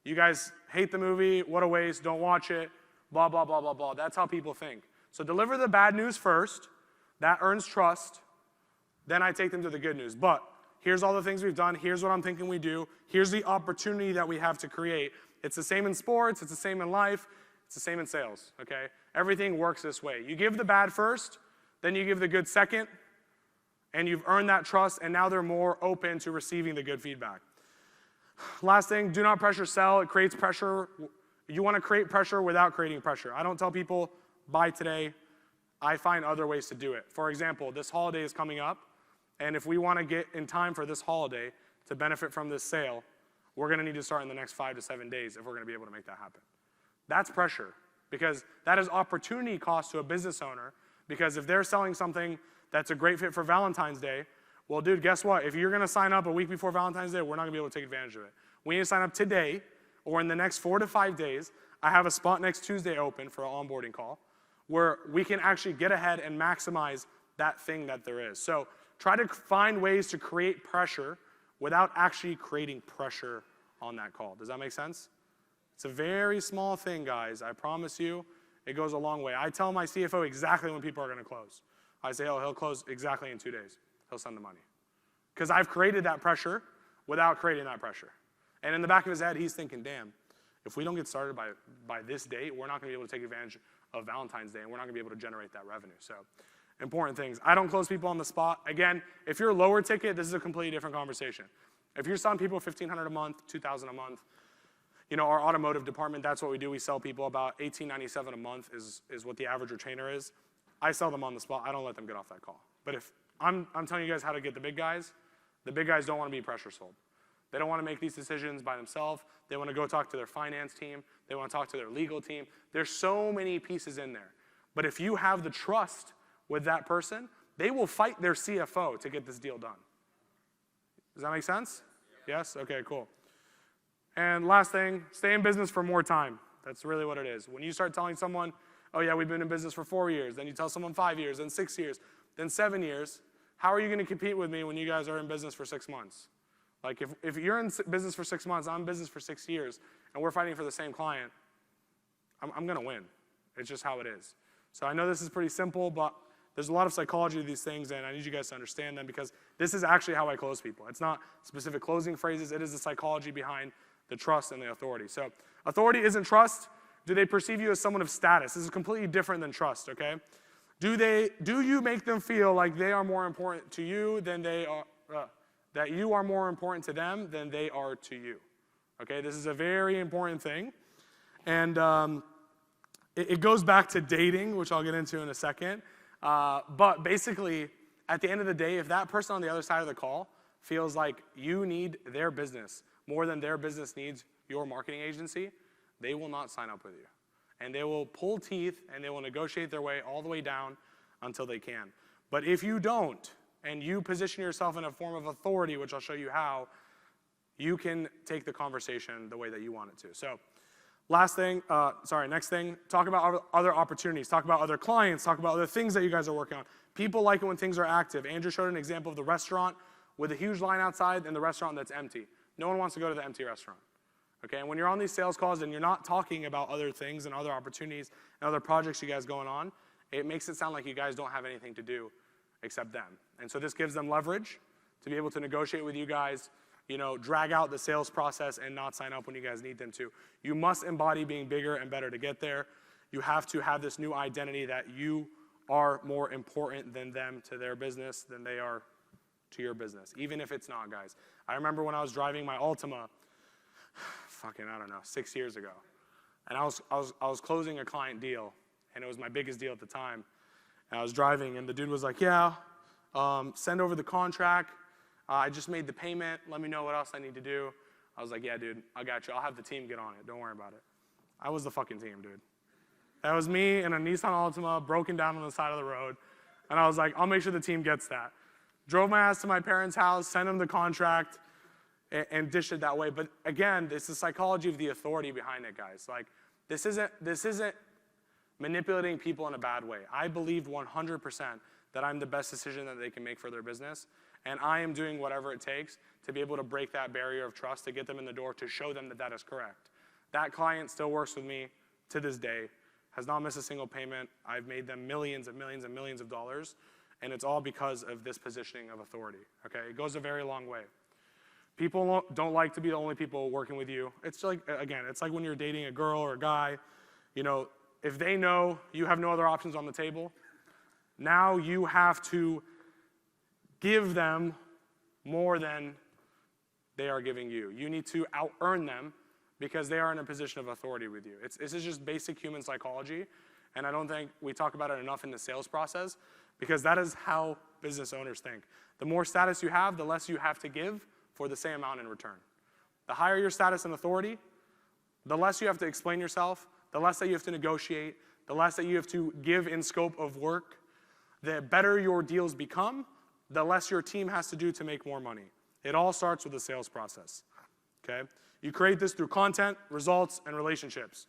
you guys hate the movie, what a waste, don't watch it, blah, blah, blah, blah, blah. That's how people think. So deliver the bad news first. That earns trust. Then I take them to the good news. But here's all the things we've done. Here's what I'm thinking we do. Here's the opportunity that we have to create. It's the same in sports. It's the same in life. It's the same in sales, okay? Everything works this way. You give the bad first, then you give the good second, and you've earned that trust, and now they're more open to receiving the good feedback. Last thing, do not pressure sell. It creates pressure. You want to create pressure without creating pressure. I don't tell people, buy today. I find other ways to do it. For example, this holiday is coming up, and if we want to get in time for this holiday to benefit from this sale, we're going to need to start in the next 5 to 7 days if we're going to be able to make that happen. That's pressure, because that is opportunity cost to a business owner, because if they're selling something that's a great fit for Valentine's Day, well, dude, guess what? If you're going to sign up a week before Valentine's Day, we're not going to be able to take advantage of it. We need to sign up today or in the next 4 to 5 days. I have a spot next Tuesday open for an onboarding call where we can actually get ahead and maximize that thing that there is. So try to find ways to create pressure without actually creating pressure on that call. Does that make sense? It's a very small thing, guys. I promise you, it goes a long way. I tell my CFO exactly when people are going to close. I say, oh, he'll close exactly in 2 days. He'll send the money. Because I've created that pressure without creating that pressure. And in the back of his head, he's thinking, damn, if we don't get started by this date, we're not going to be able to take advantage of Valentine's Day, and we're not going to be able to generate that revenue. So important things. I don't close people on the spot. Again, if you're lower ticket, this is a completely different conversation. If you're selling people $1,500 a month, $2,000 a month, our automotive department, that's what we do. We sell people about $18.97 a month is what the average retainer is. I sell them on the spot. I don't let them get off that call. But if I'm telling you guys how to get the big guys don't want to be pressure sold. They don't want to make these decisions by themselves. They want to go talk to their finance team. They want to talk to their legal team. There's so many pieces in there. But if you have the trust with that person, they will fight their CFO to get this deal done. Does that make sense? Yes? Okay, cool. And last thing, stay in business for more time. That's really what it is. When you start telling someone, oh yeah, we've been in business for 4 years, then you tell someone 5 years, then 6 years, then 7 years, how are you going to compete with me when you guys are in business for 6 months? Like if you're in business for 6 months, I'm in business for 6 years, and we're fighting for the same client, I'm going to win. It's just how it is. So I know this is pretty simple, but there's a lot of psychology to these things, and I need you guys to understand them because this is actually how I close people. It's not specific closing phrases. It is the psychology behind the trust and the authority. So authority isn't trust. Do they perceive you as someone of status? This is completely different than trust, okay? Do you make them feel like they are more important to you than they are, that you are more important to them than they are to you? Okay, this is a very important thing. And it goes back to dating, which I'll get into in a second. But basically, at the end of the day, if that person on the other side of the call feels like you need their business more than their business needs your marketing agency, they will not sign up with you. And they will pull teeth, and they will negotiate their way all the way down until they can. But if you don't, and you position yourself in a form of authority, which I'll show you how, you can take the conversation the way that you want it to. So next thing, talk about other opportunities. Talk about other clients. Talk about other things that you guys are working on. People like it when things are active. Andrew showed an example of the restaurant with a huge line outside and the restaurant that's empty. No one wants to go to the empty restaurant. Okay, and when you're on these sales calls and you're not talking about other things and other opportunities and other projects you guys going on, it makes it sound like you guys don't have anything to do except them. And so this gives them leverage to be able to negotiate with you guys, drag out the sales process and not sign up when you guys need them to. You must embody being bigger and better to get there. You have to have this new identity that you are more important than them to their business than they are to your business, even if it's not, guys. I remember when I was driving my Altima, 6 years ago. And I was closing a client deal, and it was my biggest deal at the time. And I was driving, and the dude was like, yeah, send over the contract. I just made the payment. Let me know what else I need to do. I was like, yeah, dude, I got you. I'll have the team get on it. Don't worry about it. I was the fucking team, dude. That was me in a Nissan Altima, broken down on the side of the road. And I was like, I'll make sure the team gets that. Drove my ass to my parents' house, sent them the contract, and dished it that way. But again, it's the psychology of the authority behind it, guys. Like, this isn't manipulating people in a bad way. I believe 100% that I'm the best decision that they can make for their business, and I am doing whatever it takes to be able to break that barrier of trust, to get them in the door, to show them that that is correct. That client still works with me to this day, has not missed a single payment. I've made them millions and millions and millions of dollars, and it's all because of this positioning of authority, okay? It goes a very long way. People don't like to be the only people working with you. It's like, again, it's like when you're dating a girl or a guy, if they know you have no other options on the table, now you have to give them more than they are giving you. You need to out-earn them because they are in a position of authority with you. This is just basic human psychology, and I don't think we talk about it enough in the sales process because that is how business owners think. The more status you have, the less you have to give for the same amount in return. The higher your status and authority, the less you have to explain yourself, the less that you have to negotiate, the less that you have to give in scope of work, the better your deals become, the less your team has to do to make more money. It all starts with the sales process, okay? You create this through content, results, and relationships.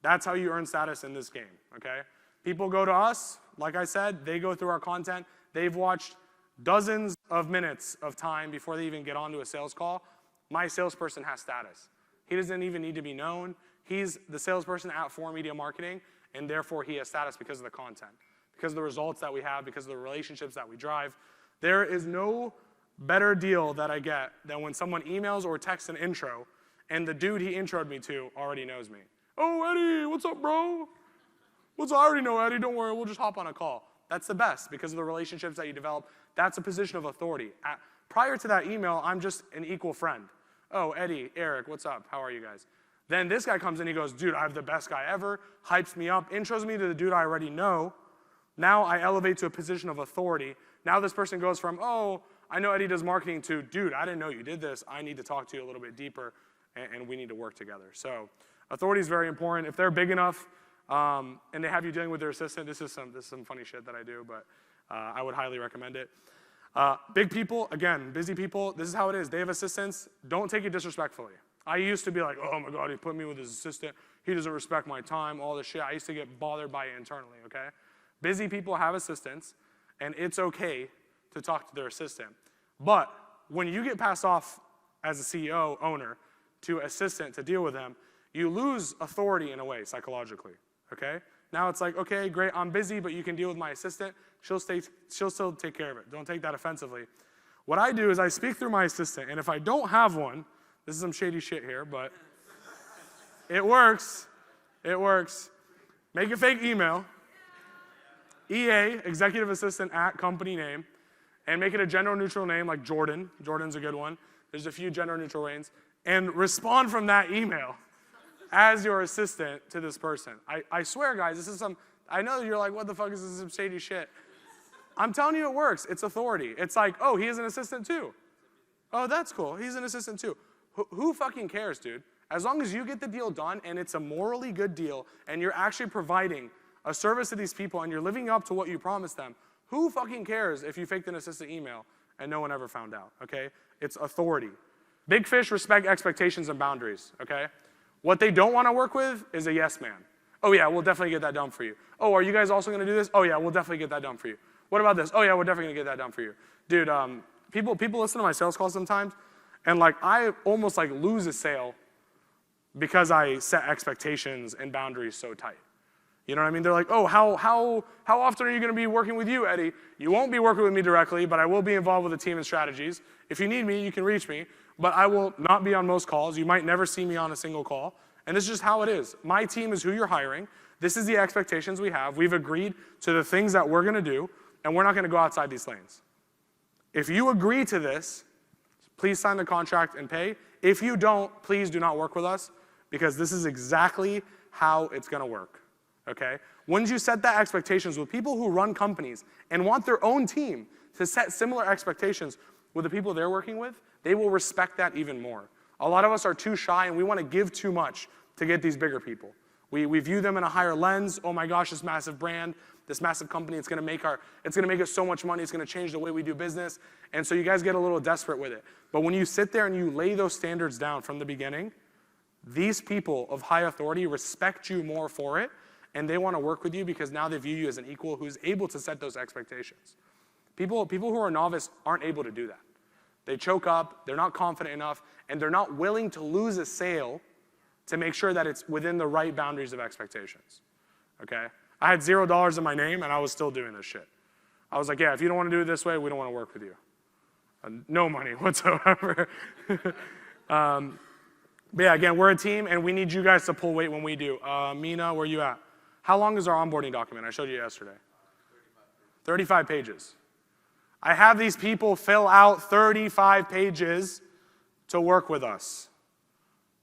That's how you earn status in this game, okay? People go to us, like I said, they go through our content. They've watched dozens of minutes of time before they even get onto a sales call. My salesperson has status. He doesn't even need to be known. He's the salesperson at 4Media Marketing, and therefore he has status because of the content, because of the results that we have, because of the relationships that we drive. There is no better deal that I get than when someone emails or texts an intro, and the dude he introed me to already knows me. Oh, Eddie, what's up, bro? I already know Eddie, don't worry, we'll just hop on a call. That's the best because of the relationships that you develop. That's a position of authority. Prior to that email, I'm just an equal friend. Oh, Eddie, Eric, what's up? How are you guys? Then this guy comes in, he goes, dude, I have the best guy ever, hypes me up, intros me to the dude I already know. Now I elevate to a position of authority. Now this person goes from, oh, I know Eddie does marketing to, dude, I didn't know you did this. I need to talk to you a little bit deeper, and we need to work together. So authority is very important. If they're big enough and they have you dealing with their assistant, this is some funny shit that I do, but I would highly recommend it. Big people, again, busy people, this is how it is. They have assistants. Don't take it disrespectfully. I used to be like, oh my God, he put me with his assistant. He doesn't respect my time, all this shit. I used to get bothered by it internally, okay? Busy people have assistants, and it's okay to talk to their assistant. But when you get passed off as a CEO, owner, to assistant to deal with them, you lose authority in a way, psychologically, okay? Now it's like, okay, great, I'm busy, but you can deal with my assistant. She'll still take care of it. Don't take that offensively. What I do is I speak through my assistant, and if I don't have one, this is some shady shit here, but it works. It works. Make a fake email, EA, executive assistant at company name, and make it a gender neutral name like Jordan. Jordan's a good one. There's a few gender neutral names. And respond from that email as your assistant to this person. I swear, guys, this is I know you're like, what the fuck is this some shady shit? I'm telling you it works. It's authority. It's like, oh, he is an assistant too. Oh, that's cool. He's an assistant too. Who fucking cares, dude? As long as you get the deal done and it's a morally good deal and you're actually providing a service to these people and you're living up to what you promised them, who fucking cares if you faked an assistant email and no one ever found out, okay? It's authority. Big fish respect expectations and boundaries, okay? What they don't want to work with is a yes man. Oh yeah, we'll definitely get that done for you. Oh, are you guys also going to do this? Oh yeah, we'll definitely get that done for you. What about this? Oh yeah, we're definitely going to get that done for you. Dude, people listen to my sales calls sometimes, and like I almost like lose a sale because I set expectations and boundaries so tight. You know what I mean? They're like, oh, how often are you going to be working with you, Eddie? You won't be working with me directly, but I will be involved with the team and strategies. If you need me, you can reach me, but I will not be on most calls. You might never see me on a single call, and this is just how it is. My team is who you're hiring. This is the expectations we have. We've agreed to the things that we're going to do, and we're not going to go outside these lanes. If you agree to this, please sign the contract and pay. If you don't, please do not work with us, because this is exactly how it's going to work. Okay? Once you set that expectations with people who run companies and want their own team to set similar expectations with the people they're working with, they will respect that even more. A lot of us are too shy and we want to give too much to get these bigger people. We view them in a higher lens. Oh my gosh, this massive brand, this massive company, it's going to make us so much money, it's going to change the way we do business. And so you guys get a little desperate with it. But when you sit there and you lay those standards down from the beginning, these people of high authority respect you more for it, and they want to work with you because now they view you as an equal who's able to set those expectations. People who are novice aren't able to do that. They choke up, they're not confident enough, and they're not willing to lose a sale to make sure that it's within the right boundaries of expectations, okay? I had $0 in my name, and I was still doing this shit. I was like, yeah, if you don't want to do it this way, we don't want to work with you. No money whatsoever. But yeah, again, we're a team, and we need you guys to pull weight when we do. Mina, where you at? How long is our onboarding document? I showed you yesterday. 35 pages. I have these people fill out 35 pages to work with us.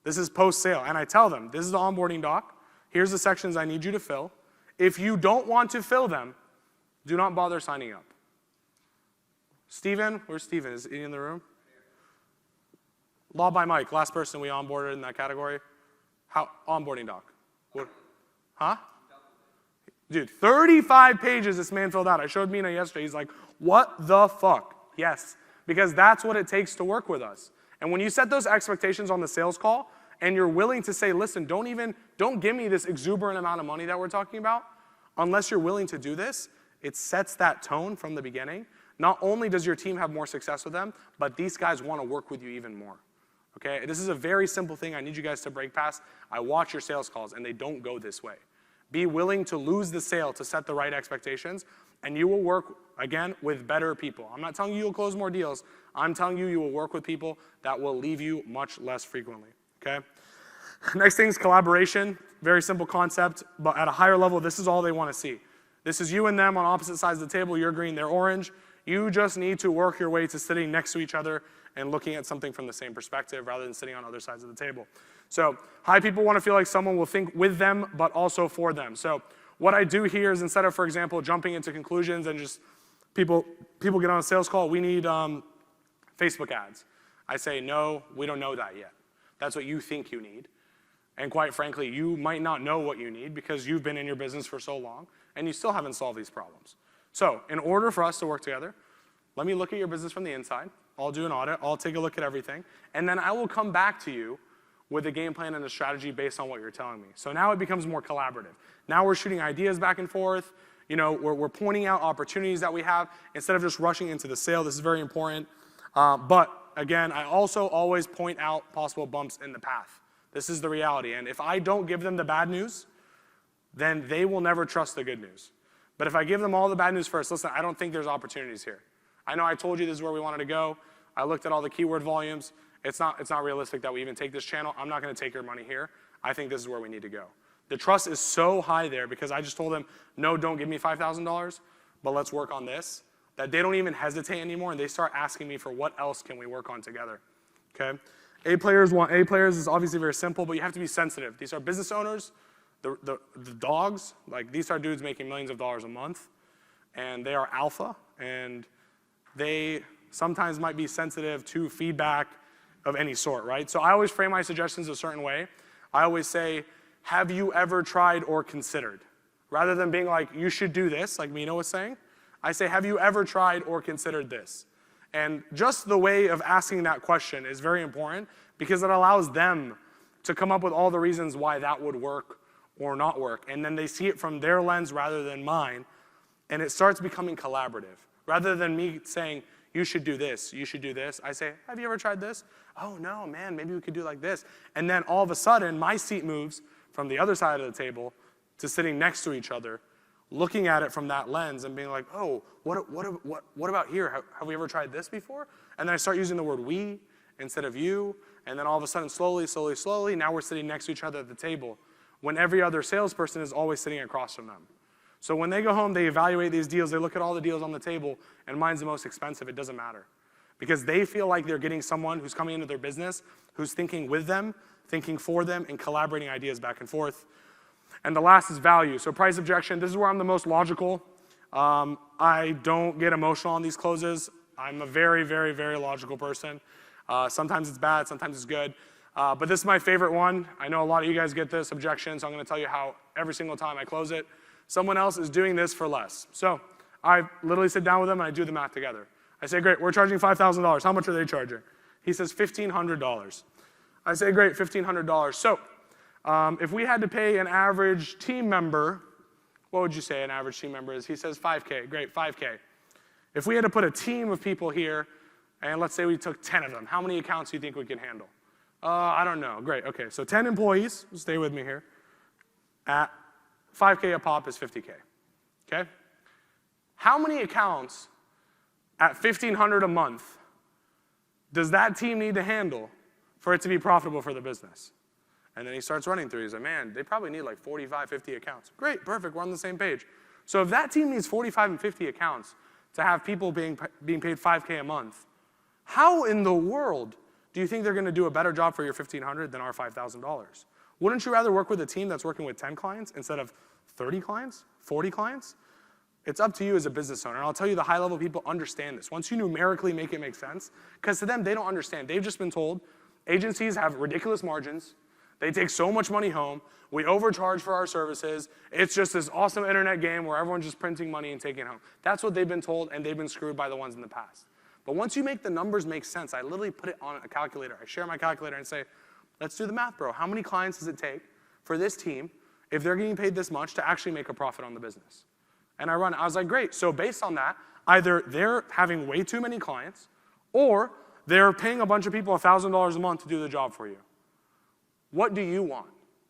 This is post-sale. And I tell them, this is the onboarding doc. Here's the sections I need you to fill. If you don't want to fill them, do not bother signing up. Steven, where's Steven? Is he in the room? Law by Mike, last person we onboarded in that category. How? Onboarding doc. What? Huh? Dude, 35 pages this man filled out. I showed Mina yesterday. He's like, what the fuck? Yes, because that's what it takes to work with us. And when you set those expectations on the sales call and you're willing to say, listen, don't give me this exuberant amount of money that we're talking about, unless you're willing to do this, it sets that tone from the beginning. Not only does your team have more success with them, but these guys want to work with you even more. Okay? This is a very simple thing I need you guys to break past. I watch your sales calls and they don't go this way. Be willing to lose the sale to set the right expectations, and you will work, again, with better people. I'm not telling you you'll close more deals. I'm telling you you will work with people that will leave you much less frequently, okay? Next thing is collaboration. Very simple concept, but at a higher level, this is all they want to see. This is you and them on opposite sides of the table. You're green, they're orange. You just need to work your way to sitting next to each other and looking at something from the same perspective rather than sitting on other sides of the table. So high people want to feel like someone will think with them, but also for them. So what I do here is instead of, for example, jumping into conclusions and just people get on a sales call, we need Facebook ads. I say, no, we don't know that yet. That's what you think you need. And quite frankly, you might not know what you need because you've been in your business for so long and you still haven't solved these problems. So in order for us to work together, let me look at your business from the inside. I'll do an audit. I'll take a look at everything. And then I will come back to you with a game plan and a strategy based on what you're telling me. So now it becomes more collaborative. Now we're shooting ideas back and forth. You know, we're pointing out opportunities that we have instead of just rushing into the sale. This is very important. But again, I also always point out possible bumps in the path. This is the reality. And if I don't give them the bad news, then they will never trust the good news. But if I give them all the bad news first, listen, I don't think there's opportunities here. I know I told you this is where we wanted to go. I looked at all the keyword volumes. It's not realistic that we even take this channel. I'm not going to take your money here. I think this is where we need to go. The trust is so high there because I just told them, no, don't give me $5,000, but let's work on this, that they don't even hesitate anymore and they start asking me for what else can we work on together, okay? A players is obviously very simple, but you have to be sensitive. These are business owners, the dogs, like these are dudes making millions of dollars a month, and they are alpha, and they sometimes might be sensitive to feedback of any sort, right? So I always frame my suggestions a certain way. I always say, have you ever tried or considered? Rather than being like, you should do this, like Mina was saying, I say, have you ever tried or considered this? And just the way of asking that question is very important because it allows them to come up with all the reasons why that would work or not work. And then they see it from their lens rather than mine, and it starts becoming collaborative. Rather than me saying, you should do this, I say, have you ever tried this? Oh no, man, maybe we could do like this. And then all of a sudden, my seat moves from the other side of the table to sitting next to each other, looking at it from that lens and being like, oh, what about here? Have we ever tried this before? And then I start using the word we instead of you, and then all of a sudden, slowly, now we're sitting next to each other at the table when every other salesperson is always sitting across from them. So when they go home, they evaluate these deals, they look at all the deals on the table, and mine's the most expensive, it doesn't matter. Because they feel like they're getting someone who's coming into their business, who's thinking with them, thinking for them, and collaborating ideas back and forth. And the last is value. So price objection, this is where I'm the most logical. I don't get emotional on these closes. I'm a very, very, very logical person. Sometimes it's bad, sometimes it's good. But this is my favorite one. I know a lot of you guys get this objection, so I'm gonna tell you how every single time I close it, someone else is doing this for less. So I literally sit down with them and I do the math together. I say, great, we're charging $5,000. How much are they charging? He says $1,500. I say, great, $1,500. So if we had to pay an average team member, what would you say an average team member is? He says 5K, great, 5K. If we had to put a team of people here, and let's say we took 10 of them, how many accounts do you think we could handle? I don't know, great, okay. So 10 employees, stay with me here, at 5K a pop is 50K, okay? How many accounts at $1,500 a month does that team need to handle for it to be profitable for the business? And then he starts running through. He's like, man, they probably need like 45, 50 accounts. Great, perfect, we're on the same page. So if that team needs 45 and 50 accounts to have people being paid 5K a month, how in the world do you think they're going to do a better job for your $1,500 than our $5,000? Wouldn't you rather work with a team that's working with 10 clients instead of 30 clients, 40 clients? It's up to you as a business owner. And I'll tell you, the high-level people understand this. Once you numerically make it make sense, because to them, they don't understand. They've just been told agencies have ridiculous margins. They take so much money home. We overcharge for our services. It's just this awesome internet game where everyone's just printing money and taking it home. That's what they've been told, and they've been screwed by the ones in the past. But once you make the numbers make sense, I literally put it on a calculator. I share my calculator and say, let's do the math, bro. How many clients does it take for this team, if they're getting paid this much, to actually make a profit on the business? And I was like, great. So based on that, either they're having way too many clients, or they're paying a bunch of people $1,000 a month to do the job for you. What do you want?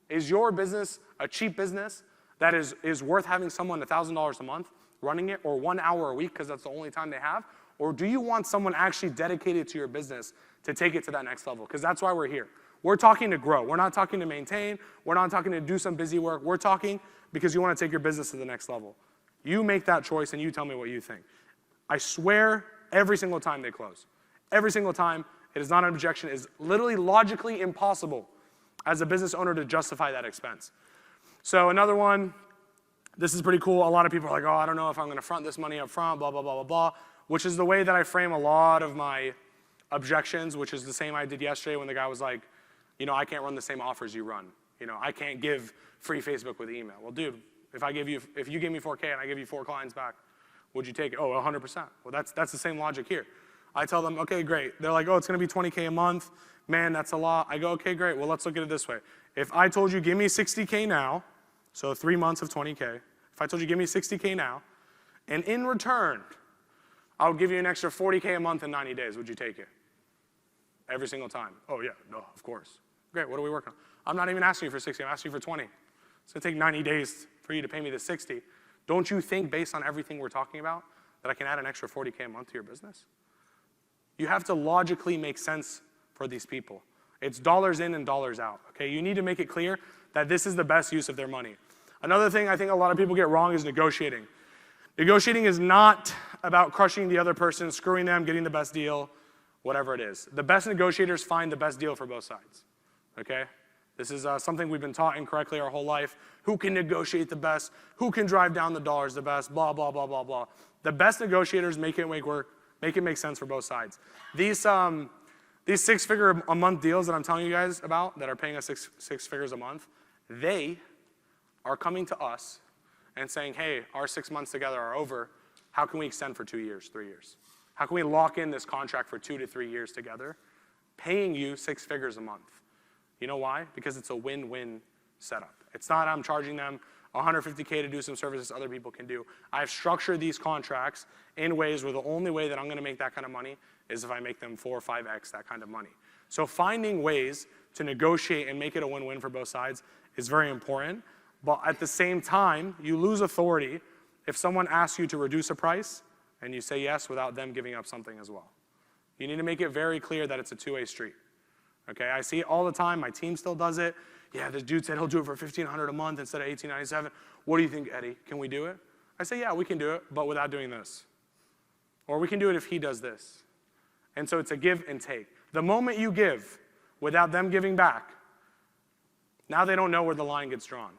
Is your business a cheap business that is worth having someone $1,000 a month running it, or 1 hour a week because that's the only time they have? Or do you want someone actually dedicated to your business to take it to that next level? Because that's why we're here. We're talking to grow. We're not talking to maintain. We're not talking to do some busy work. We're talking because you want to take your business to the next level. You make that choice and you tell me what you think. I swear every single time they close. Every single time, it is not an objection. It is literally logically impossible as a business owner to justify that expense. So another one, this is pretty cool. A lot of people are like, oh, I don't know if I'm going to front this money up front, blah, blah, blah, blah, blah, which is the way that I frame a lot of my objections, which is the same I did yesterday when the guy was like, I can't run the same offers you run. I can't give free Facebook with email. Well, dude, if you give me 4K and I give you 4 clients back, would you take it? Oh, 100%. Well, that's the same logic here. I tell them, okay, great. They're like, oh, it's going to be 20K a month. Man, that's a lot. I go, okay, great. Well, let's look at it this way. If I told you, give me 60K now, so 3 months of 20K. If I told you, give me 60K now, and in return, I'll give you an extra 40K a month in 90 days, would you take it? Every single time. Oh, yeah, no, of course. Great, what are we working on? I'm not even asking you for 60, I'm asking you for 20. It's going to take 90 days for you to pay me the 60. Don't you think, based on everything we're talking about, that I can add an extra 40K a month to your business? You have to logically make sense for these people. It's dollars in and dollars out, okay? You need to make it clear that this is the best use of their money. Another thing I think a lot of people get wrong is negotiating. Negotiating is not about crushing the other person, screwing them, getting the best deal, whatever it is. The best negotiators find the best deal for both sides, okay? This is something we've been taught incorrectly our whole life. Who can negotiate the best? Who can drive down the dollars the best? Blah, blah, blah, blah, blah. The best negotiators make it work, make it make sense for both sides. These 6-figure a month deals that I'm telling you guys about that are paying us six figures a month, they are coming to us and saying, hey, our 6 months together are over. How can we extend for 2 years, 3 years? How can we lock in this contract for 2 to 3 years together, paying you 6 figures a month? You know why? Because it's a win-win setup. It's not I'm charging them $150K to do some services other people can do. I've structured these contracts in ways where the only way that I'm going to make that kind of money is if I make them 4 or 5x that kind of money. So finding ways to negotiate and make it a win-win for both sides is very important. But at the same time, you lose authority if someone asks you to reduce a price and you say yes without them giving up something as well. You need to make it very clear that it's a two-way street. Okay, I see it all the time. My team still does it. Yeah, this dude said he'll do it for $1,500 a month instead of $1,897. What do you think, Eddie? Can we do it? I say, yeah, we can do it, but without doing this. Or we can do it if he does this. And so it's a give and take. The moment you give without them giving back, now they don't know where the line gets drawn.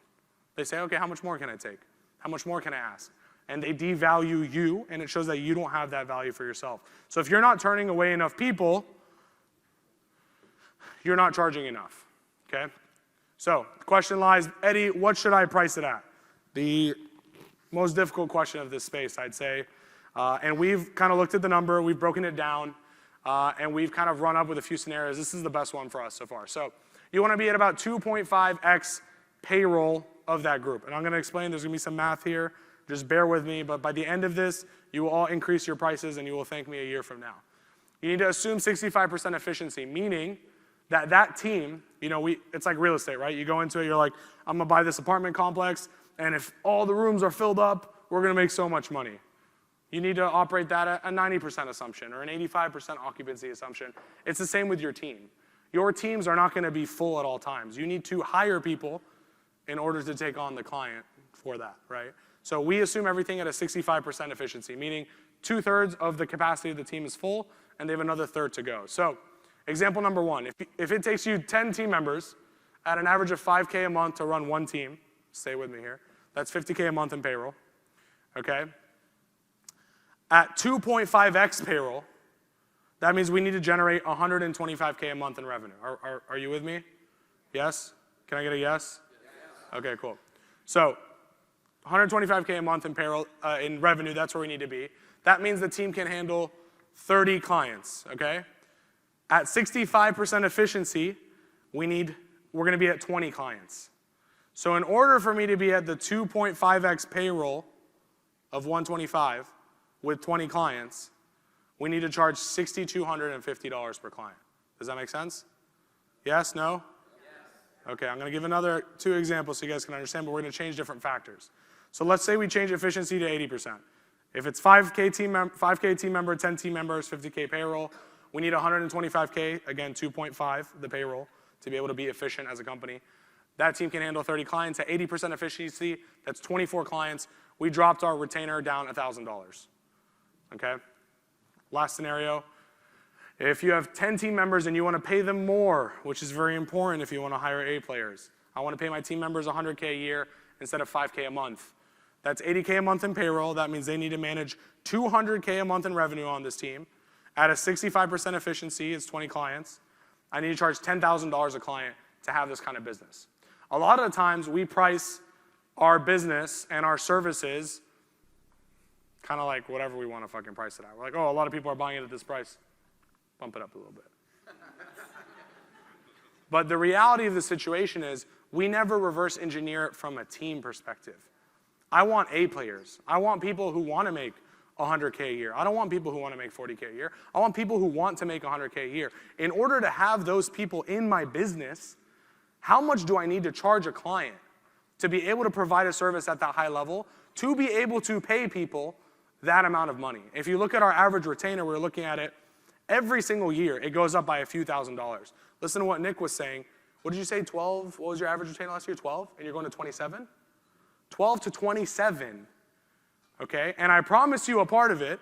They say, okay, how much more can I take? How much more can I ask? And they devalue you, and it shows that you don't have that value for yourself. So if you're not turning away enough people, you're not charging enough, okay? So the question lies, Eddie, what should I price it at? The most difficult question of this space, I'd say. And we've kind of looked at the number, we've broken it down, and we've kind of run up with a few scenarios. This is the best one for us so far. So you want to be at about 2.5x payroll of that group. And I'm going to explain, there's going to be some math here. Just bear with me, but by the end of this, you will all increase your prices and you will thank me a year from now. You need to assume 65% efficiency, meaning that team, it's like real estate, right? You go into it, you're like, I'm going to buy this apartment complex, and if all the rooms are filled up, we're going to make so much money. You need to operate that at a 90% assumption or an 85% occupancy assumption. It's the same with your team. Your teams are not going to be full at all times. You need to hire people in order to take on the client for that, right? So we assume everything at a 65% efficiency, meaning 2/3 of the capacity of the team is full, and they have another third to go. So Example number one, if it takes you 10 team members at an average of $5K a month to run one team, stay with me here, that's $50K a month in payroll, okay? At 2.5x payroll, that means we need to generate $125K a month in revenue. Are you with me? Yes? Can I get a yes? Yes. Okay, cool. So 125K a month in payroll, in revenue, that's where we need to be. That means the team can handle 30 clients, okay? At 65% efficiency, we're gonna be at 20 clients. So in order for me to be at the 2.5x payroll of 125 with 20 clients, we need to charge $6,250 per client. Does that make sense? Yes, no? Yes. Okay, I'm gonna give another 2 examples so you guys can understand, but we're gonna change different factors. So let's say we change efficiency to 80%. If it's 5K team member, 10 team members, 50K payroll, we need 125K, again, 2.5, the payroll, to be able to be efficient as a company. That team can handle 30 clients at 80% efficiency. That's 24 clients. We dropped our retainer down $1,000, okay? Last scenario, if you have 10 team members and you want to pay them more, which is very important if you want to hire A players. I want to pay my team members 100K a year instead of 5K a month. That's 80K a month in payroll. That means they need to manage 200K a month in revenue on this team. At a 65% efficiency, it's 20 clients. I need to charge $10,000 a client to have this kind of business. A lot of the times we price our business and our services kind of like whatever we want to fucking price it at. We're like, oh, a lot of people are buying it at this price. Bump it up a little bit. But the reality of the situation is we never reverse engineer it from a team perspective. I want A players. I want people who want to make 100K a year. I don't want people who want to make 40K a year. I want people who want to make 100K a year. In order to have those people in my business, how much do I need to charge a client to be able to provide a service at that high level, to be able to pay people that amount of money? If you look at our average retainer, we're looking at it every single year, it goes up by a few $1,000s. Listen to what Nick was saying. What did you say, 12? What was your average retainer last year, 12? And you're going to 27? 12 to 27, okay? And I promise you a part of it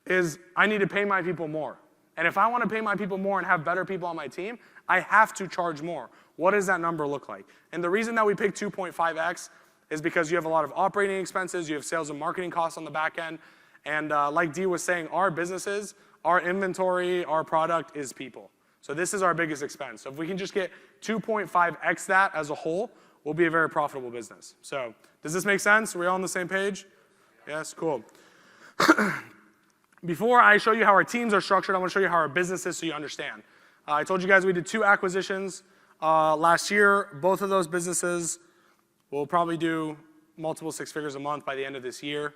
is I need to pay my people more. And if I want to pay my people more and have better people on my team, I have to charge more. What does that number look like? And the reason that we pick 2.5x is because you have a lot of operating expenses, you have sales and marketing costs on the back end, and like Dee was saying, our businesses, our inventory, our product is people. So this is our biggest expense. So if we can just get 2.5x that as a whole, we'll be a very profitable business. So does this make sense? Are we all on the same page? Yes, cool. Before I show you how our teams are structured, I want to show you how our business is so you understand. I told you guys we did 2 acquisitions last year. Both of those businesses will probably do multiple 6 figures a month by the end of this year.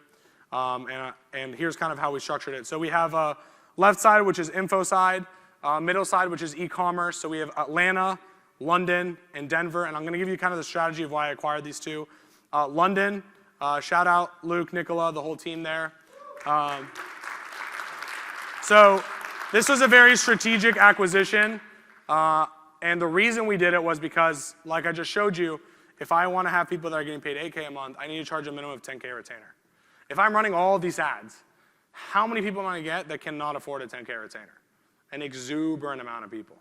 And here's kind of how we structured it. So we have a left side, which is info side, middle side, which is e-commerce. So we have Atlanta, London, and Denver. And I'm going to give you kind of the strategy of why I acquired these 2. London, shout out Luke, Nicola, the whole team there. So this was a very strategic acquisition. And the reason we did it was because, like I just showed you, if I want to have people that are getting paid $8K a month, I need to charge a minimum of $10K retainer. If I'm running all of these ads, how many people am I going to get that cannot afford a $10K retainer? An exuberant amount of people,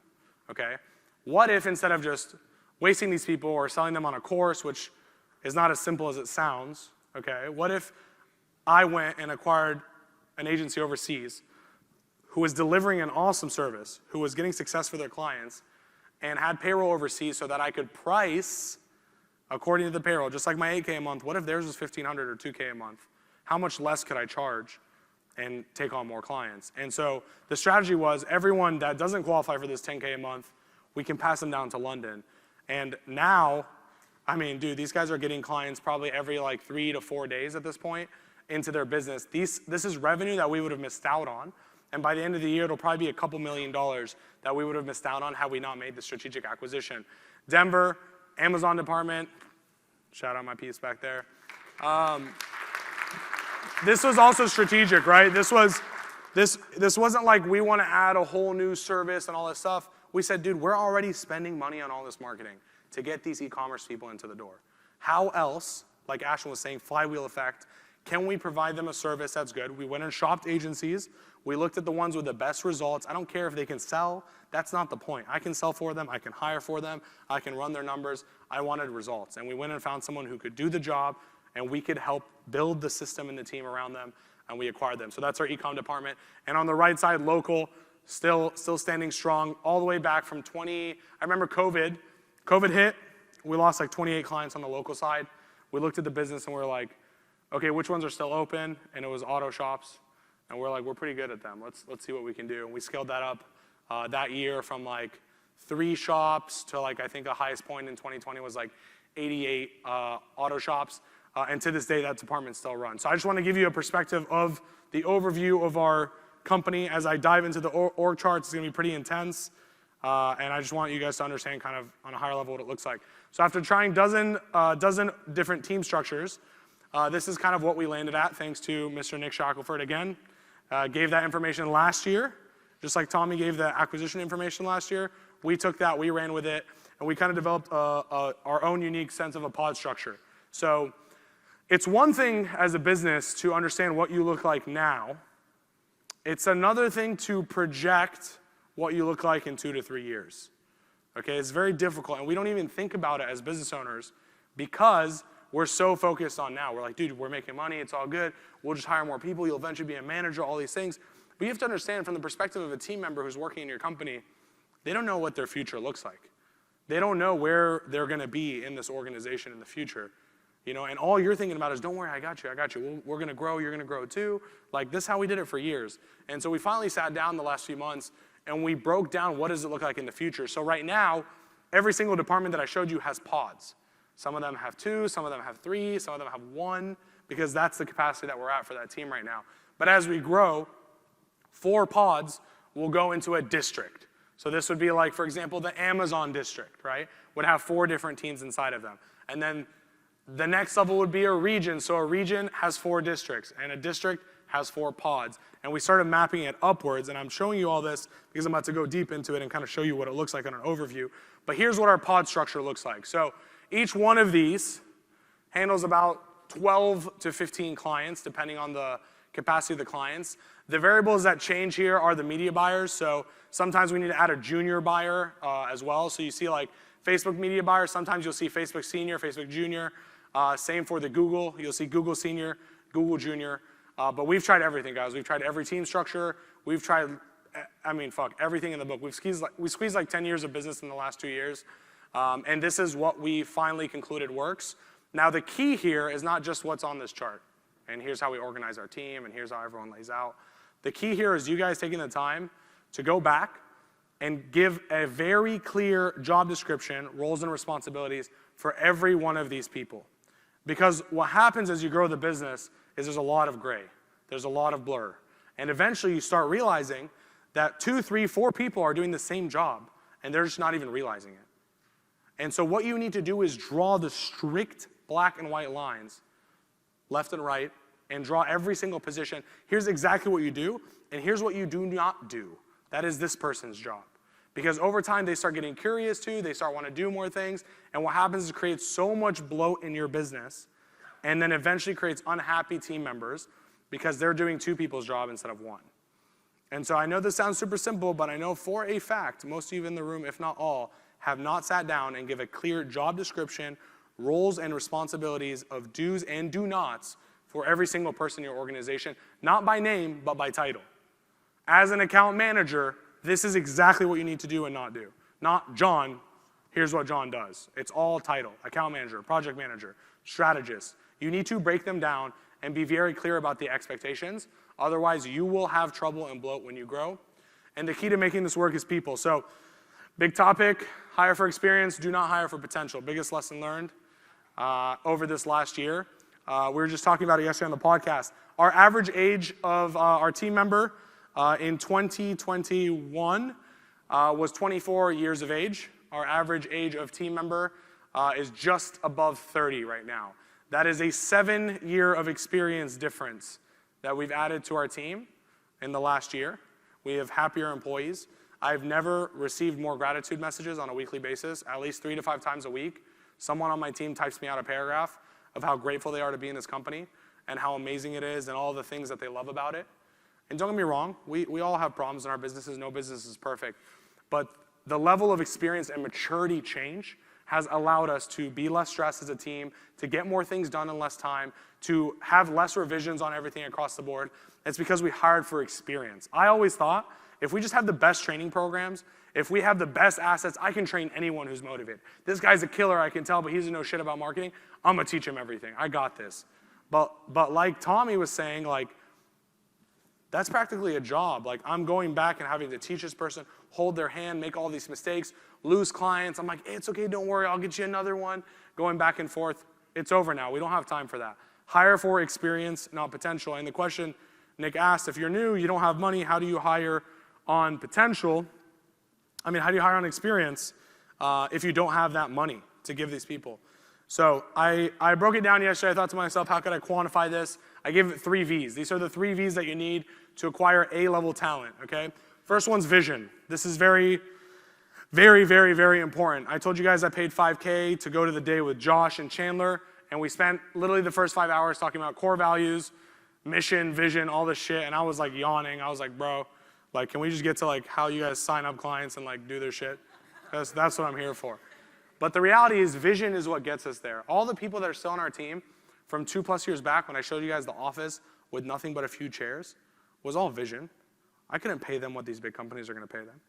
okay? What if instead of just wasting these people or selling them on a course, which is not as simple as it sounds, okay? What if I went and acquired an agency overseas who was delivering an awesome service, who was getting success for their clients, and had payroll overseas so that I could price according to the payroll, just like my 8K a month. What if theirs was 1,500 or 2K a month? How much less could I charge and take on more clients? And so the strategy was everyone that doesn't qualify for this 10K a month, we can pass them down to London. And now, I mean, dude, these guys are getting clients probably every like 3 to 4 days at this point into their business. This is revenue that we would have missed out on. And by the end of the year, it'll probably be a couple $1 million that we would have missed out on had we not made the strategic acquisition. Denver, Amazon department, shout out my piece back there. This was also strategic, right? This wasn't like we want to add a whole new service and all this stuff. We said, dude, we're already spending money on all this marketing to get these e-commerce people into the door. How else, like Ashton was saying, flywheel effect, Can we provide them a service that's good? We went and shopped agencies. We looked at the ones with the best results. I don't care if they can sell. That's not the point. I can sell for them. I can hire for them. I can run their numbers. I wanted results. And we went and found someone who could do the job, and we could help build the system and the team around them, and we acquired them. So that's our e-com department. And on the right side, local, still standing strong all the way back from I remember COVID. COVID hit. We lost like 28 clients on the local side. We looked at the business and we were like, okay, which ones are still open? And it was auto shops. And we're like, we're pretty good at them. Let's see what we can do. And we scaled that up that year from like 3 shops to like, I think the highest point in 2020 was like 88 auto shops. And to this day, that department still runs. So I just want to give you a perspective of the overview of our company. As I dive into the org charts, it's going to be pretty intense. And I just want you guys to understand kind of on a higher level what it looks like. So after trying dozen different team structures, this is kind of what we landed at, thanks to Mr. Nick Shackelford again. Gave that information last year, just like Tommy gave the acquisition information last year. We took that, we ran with it, and we kind of developed our own unique sense of a pod structure. So it's one thing as a business to understand what you look like now. It's another thing to project what you look like in 2 to 3 years. Okay, it's very difficult, and we don't even think about it as business owners because we're so focused on now. We're like, dude, we're making money, it's all good. We'll just hire more people, you'll eventually be a manager, all these things. But you have to understand from the perspective of a team member who's working in your company, they don't know what their future looks like. They don't know where they're gonna be in this organization in the future. You know, and all you're thinking about is, don't worry, I got you. We're gonna grow, you're gonna grow too. Like, this is how we did it for years. And so we finally sat down the last few months and we broke down what does it look like in the future. So right now, every single department that I showed you has pods. Some of them have 2, some of them have 3, some of them have 1, because that's the capacity that we're at for that team right now. But as we grow, 4 pods will go into a district. So this would be like, for example, the Amazon district, right? Would have 4 different teams inside of them. And then the next level would be a region. So a region has 4 districts, and a district has 4 pods. And we started mapping it upwards, and I'm showing you all this because I'm about to go deep into it and kind of show you what it looks like on an overview. But here's what our pod structure looks like. So each one of these handles about 12 to 15 clients, depending on the capacity of the clients. The variables that change here are the media buyers. So sometimes we need to add a junior buyer as well. So you see like Facebook media buyer, sometimes you'll see Facebook senior, Facebook junior. Same for the Google. You'll see Google senior, Google junior. But we've tried everything, guys. We've tried every team structure. We've tried, everything in the book. We squeezed like 10 years of business in the last 2 years. And this is what we finally concluded works. Now the key here is not just what's on this chart. And here's how we organize our team, and here's how everyone lays out. The key here is you guys taking the time to go back and give a very clear job description, roles and responsibilities for every one of these people. Because what happens as you grow the business is there's a lot of gray. There's a lot of blur. And eventually you start realizing that 2, 3, 4 people are doing the same job, and they're just not even realizing it. And so what you need to do is draw the strict black and white lines, left and right, and draw every single position. Here's exactly what you do, and here's what you do not do. That is this person's job. Because over time, they start getting curious too, they start wanting to do more things, and what happens is it creates so much bloat in your business, and then eventually creates unhappy team members because they're doing 2 people's job instead of 1. And so I know this sounds super simple, but I know for a fact, most of you in the room, if not all, have not sat down and give a clear job description, roles and responsibilities of do's and do nots for every single person in your organization, not by name, but by title. As an account manager, this is exactly what you need to do and not do. Not John, here's what John does. It's all title, account manager, project manager, strategist. You need to break them down and be very clear about the expectations. Otherwise, you will have trouble and bloat when you grow. And the key to making this work is people. So, big topic, hire for experience, do not hire for potential. Biggest lesson learned over this last year. We were just talking about it yesterday on the podcast. Our average age of our team member in 2021 was 24 years of age. Our average age of team member is just above 30 right now. That is a 7-year of experience difference that we've added to our team in the last year. We have happier employees. I've never received more gratitude messages on a weekly basis, at least 3 to 5 times a week. Someone on my team types me out a paragraph of how grateful they are to be in this company. and how amazing it is and all the things that they love about it. And don't get me wrong, we all have problems in our businesses. No business is perfect. But the level of experience and maturity change has allowed us to be less stressed as a team, to get more things done in less time, to have less revisions on everything across the board. It's because we hired for experience. I always thought, if we just have the best training programs, if we have the best assets, I can train anyone who's motivated. This guy's a killer, I can tell, but he doesn't know shit about marketing. I'm gonna teach him everything. I got this. But like Tommy was saying, like, that's practically a job. Like, I'm going back and having to teach this person, hold their hand, make all these mistakes, lose clients. I'm like, hey, it's okay, don't worry, I'll get you another one. Going back and forth. It's over now. We don't have time for that. Hire for experience, not potential. And the question Nick asked, if you're new, you don't have money, how do you hire on potential? I mean, how do you hire on experience if you don't have that money to give these people? So I broke it down yesterday. I thought to myself, how could I quantify this? I gave it 3 V's. These are the 3 V's that you need to acquire A-level talent, okay? First one's vision. This is very, very, very, very important. I told you guys I paid $5K to go to the day with Josh and Chandler, and we spent literally the first 5 hours talking about core values, mission, vision, all this shit, and I was like yawning. I was like, bro, like, can we just get to like how you guys sign up clients and like do their shit? That's what I'm here for. But the reality is vision is what gets us there. All the people that are still on our team from 2+ years back when I showed you guys the office with nothing but a few chairs was all vision. I couldn't pay them what these big companies are gonna pay them.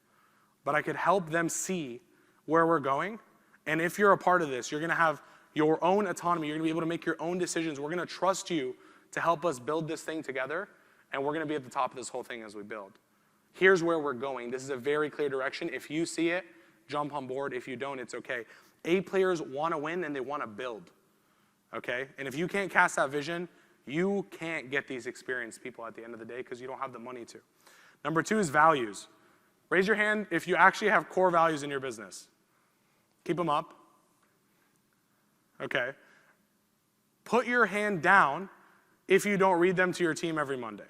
But I could help them see where we're going. And if you're a part of this, you're gonna have your own autonomy. You're gonna be able to make your own decisions. We're gonna trust you to help us build this thing together. And we're gonna be at the top of this whole thing as we build. Here's where we're going. This is a very clear direction. If you see it, jump on board. If you don't, it's okay. A players want to win and they want to build, okay? And if you can't cast that vision, you can't get these experienced people at the end of the day because you don't have the money to. Number 2 is values. Raise your hand if you actually have core values in your business. Keep them up. Okay. Put your hand down if you don't read them to your team every Monday.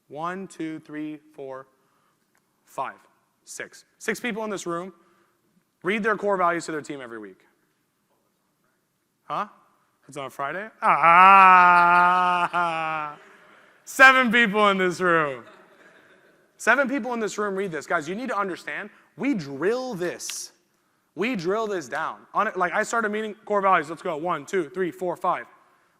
1, 2, 3, 4, 5, 6. 6 people in this room read their core values to their team every week. Huh? It's on Friday? 7 people in this room. 7 people in this room read this. Guys, you need to understand, we drill this. We drill this down. Like I started meeting core values. Let's go. 1, 2, 3, 4, 5.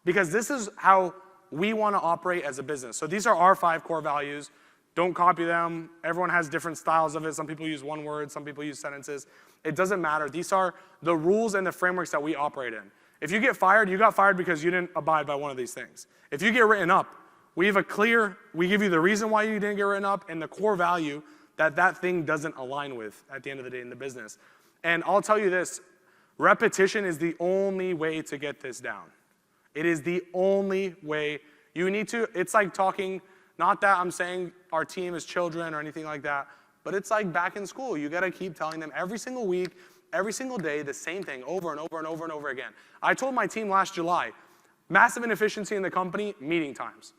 Because this is how we want to operate as a business. So these are our 5 core values. Don't copy them. Everyone has different styles of it. Some people use one word. Some people use sentences. It doesn't matter. These are the rules and the frameworks that we operate in. If you get fired, you got fired because you didn't abide by one of these things. If you get written up, we give you the reason why you didn't get written up and the core value that that thing doesn't align with at the end of the day in the business. And I'll tell you this, repetition is the only way to get this down. It is the only way. You need to, it's like talking, not that I'm saying our team is children or anything like that, but it's like back in school. You gotta keep telling them every single week, every single day, the same thing over and over and over and over again. I told my team last July, massive inefficiency in the company, meeting times.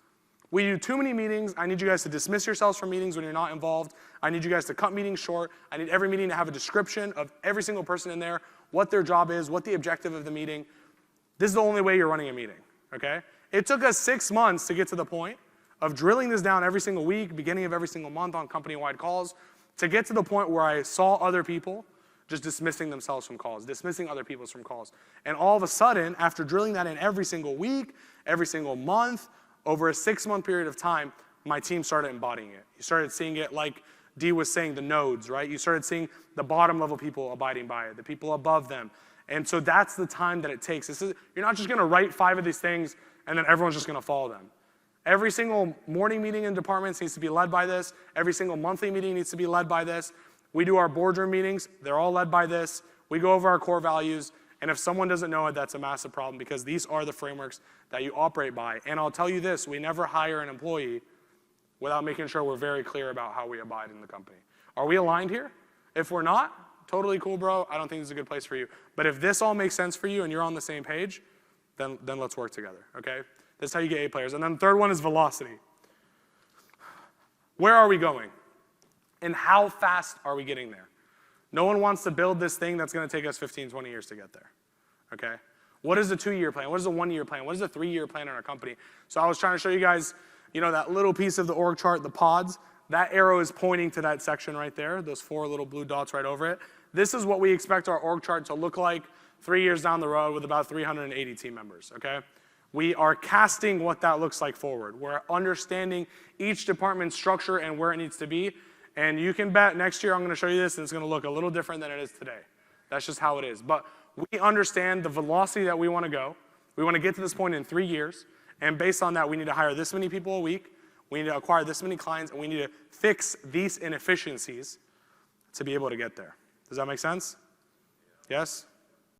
We do too many meetings. I need you guys to dismiss yourselves from meetings when you're not involved. I need you guys to cut meetings short. I need every meeting to have a description of every single person in there, what their job is, what the objective of the meeting. This is the only way you're running a meeting, okay? It took us 6 months to get to the point of drilling this down every single week, beginning of every single month on company-wide calls, to get to the point where I saw other people just dismissing themselves from calls, dismissing other people from calls. And all of a sudden, after drilling that in every single week, every single month, over a 6-month period of time, my team started embodying it. You started seeing it like Dee was saying, the nodes, right? You started seeing the bottom level people abiding by it, the people above them. And so that's the time that it takes. You're not just gonna write 5 of these things and then everyone's just gonna follow them. Every single morning meeting in departments needs to be led by this. Every single monthly meeting needs to be led by this. We do our boardroom meetings, they're all led by this. We go over our core values, and if someone doesn't know it, that's a massive problem because these are the frameworks that you operate by. And I'll tell you this, we never hire an employee without making sure we're very clear about how we abide in the company. Are we aligned here? If we're not, totally cool, bro. I don't think this is a good place for you. But if this all makes sense for you and you're on the same page, then let's work together, okay? This is how you get A players. And then the third one is velocity. Where are we going? And how fast are we getting there? No one wants to build this thing that's going to take us 15, 20 years to get there, okay? What is the 2-year plan? What is the 1-year plan? What is the 3-year plan in our company? So I was trying to show you guys, that little piece of the org chart, the pods. That arrow is pointing to that section right there, those 4 little blue dots right over it. This is what we expect our org chart to look like 3 years down the road with about 380 team members, okay? We are casting what that looks like forward. We're understanding each department's structure and where it needs to be. And you can bet next year I'm going to show you this and it's going to look a little different than it is today. That's just how it is. But we understand the velocity that we want to go. We want to get to this point in 3 years. And based on that, we need to hire this many people a week. We need to acquire this many clients. And we need to fix these inefficiencies to be able to get there. Does that make sense? Yes?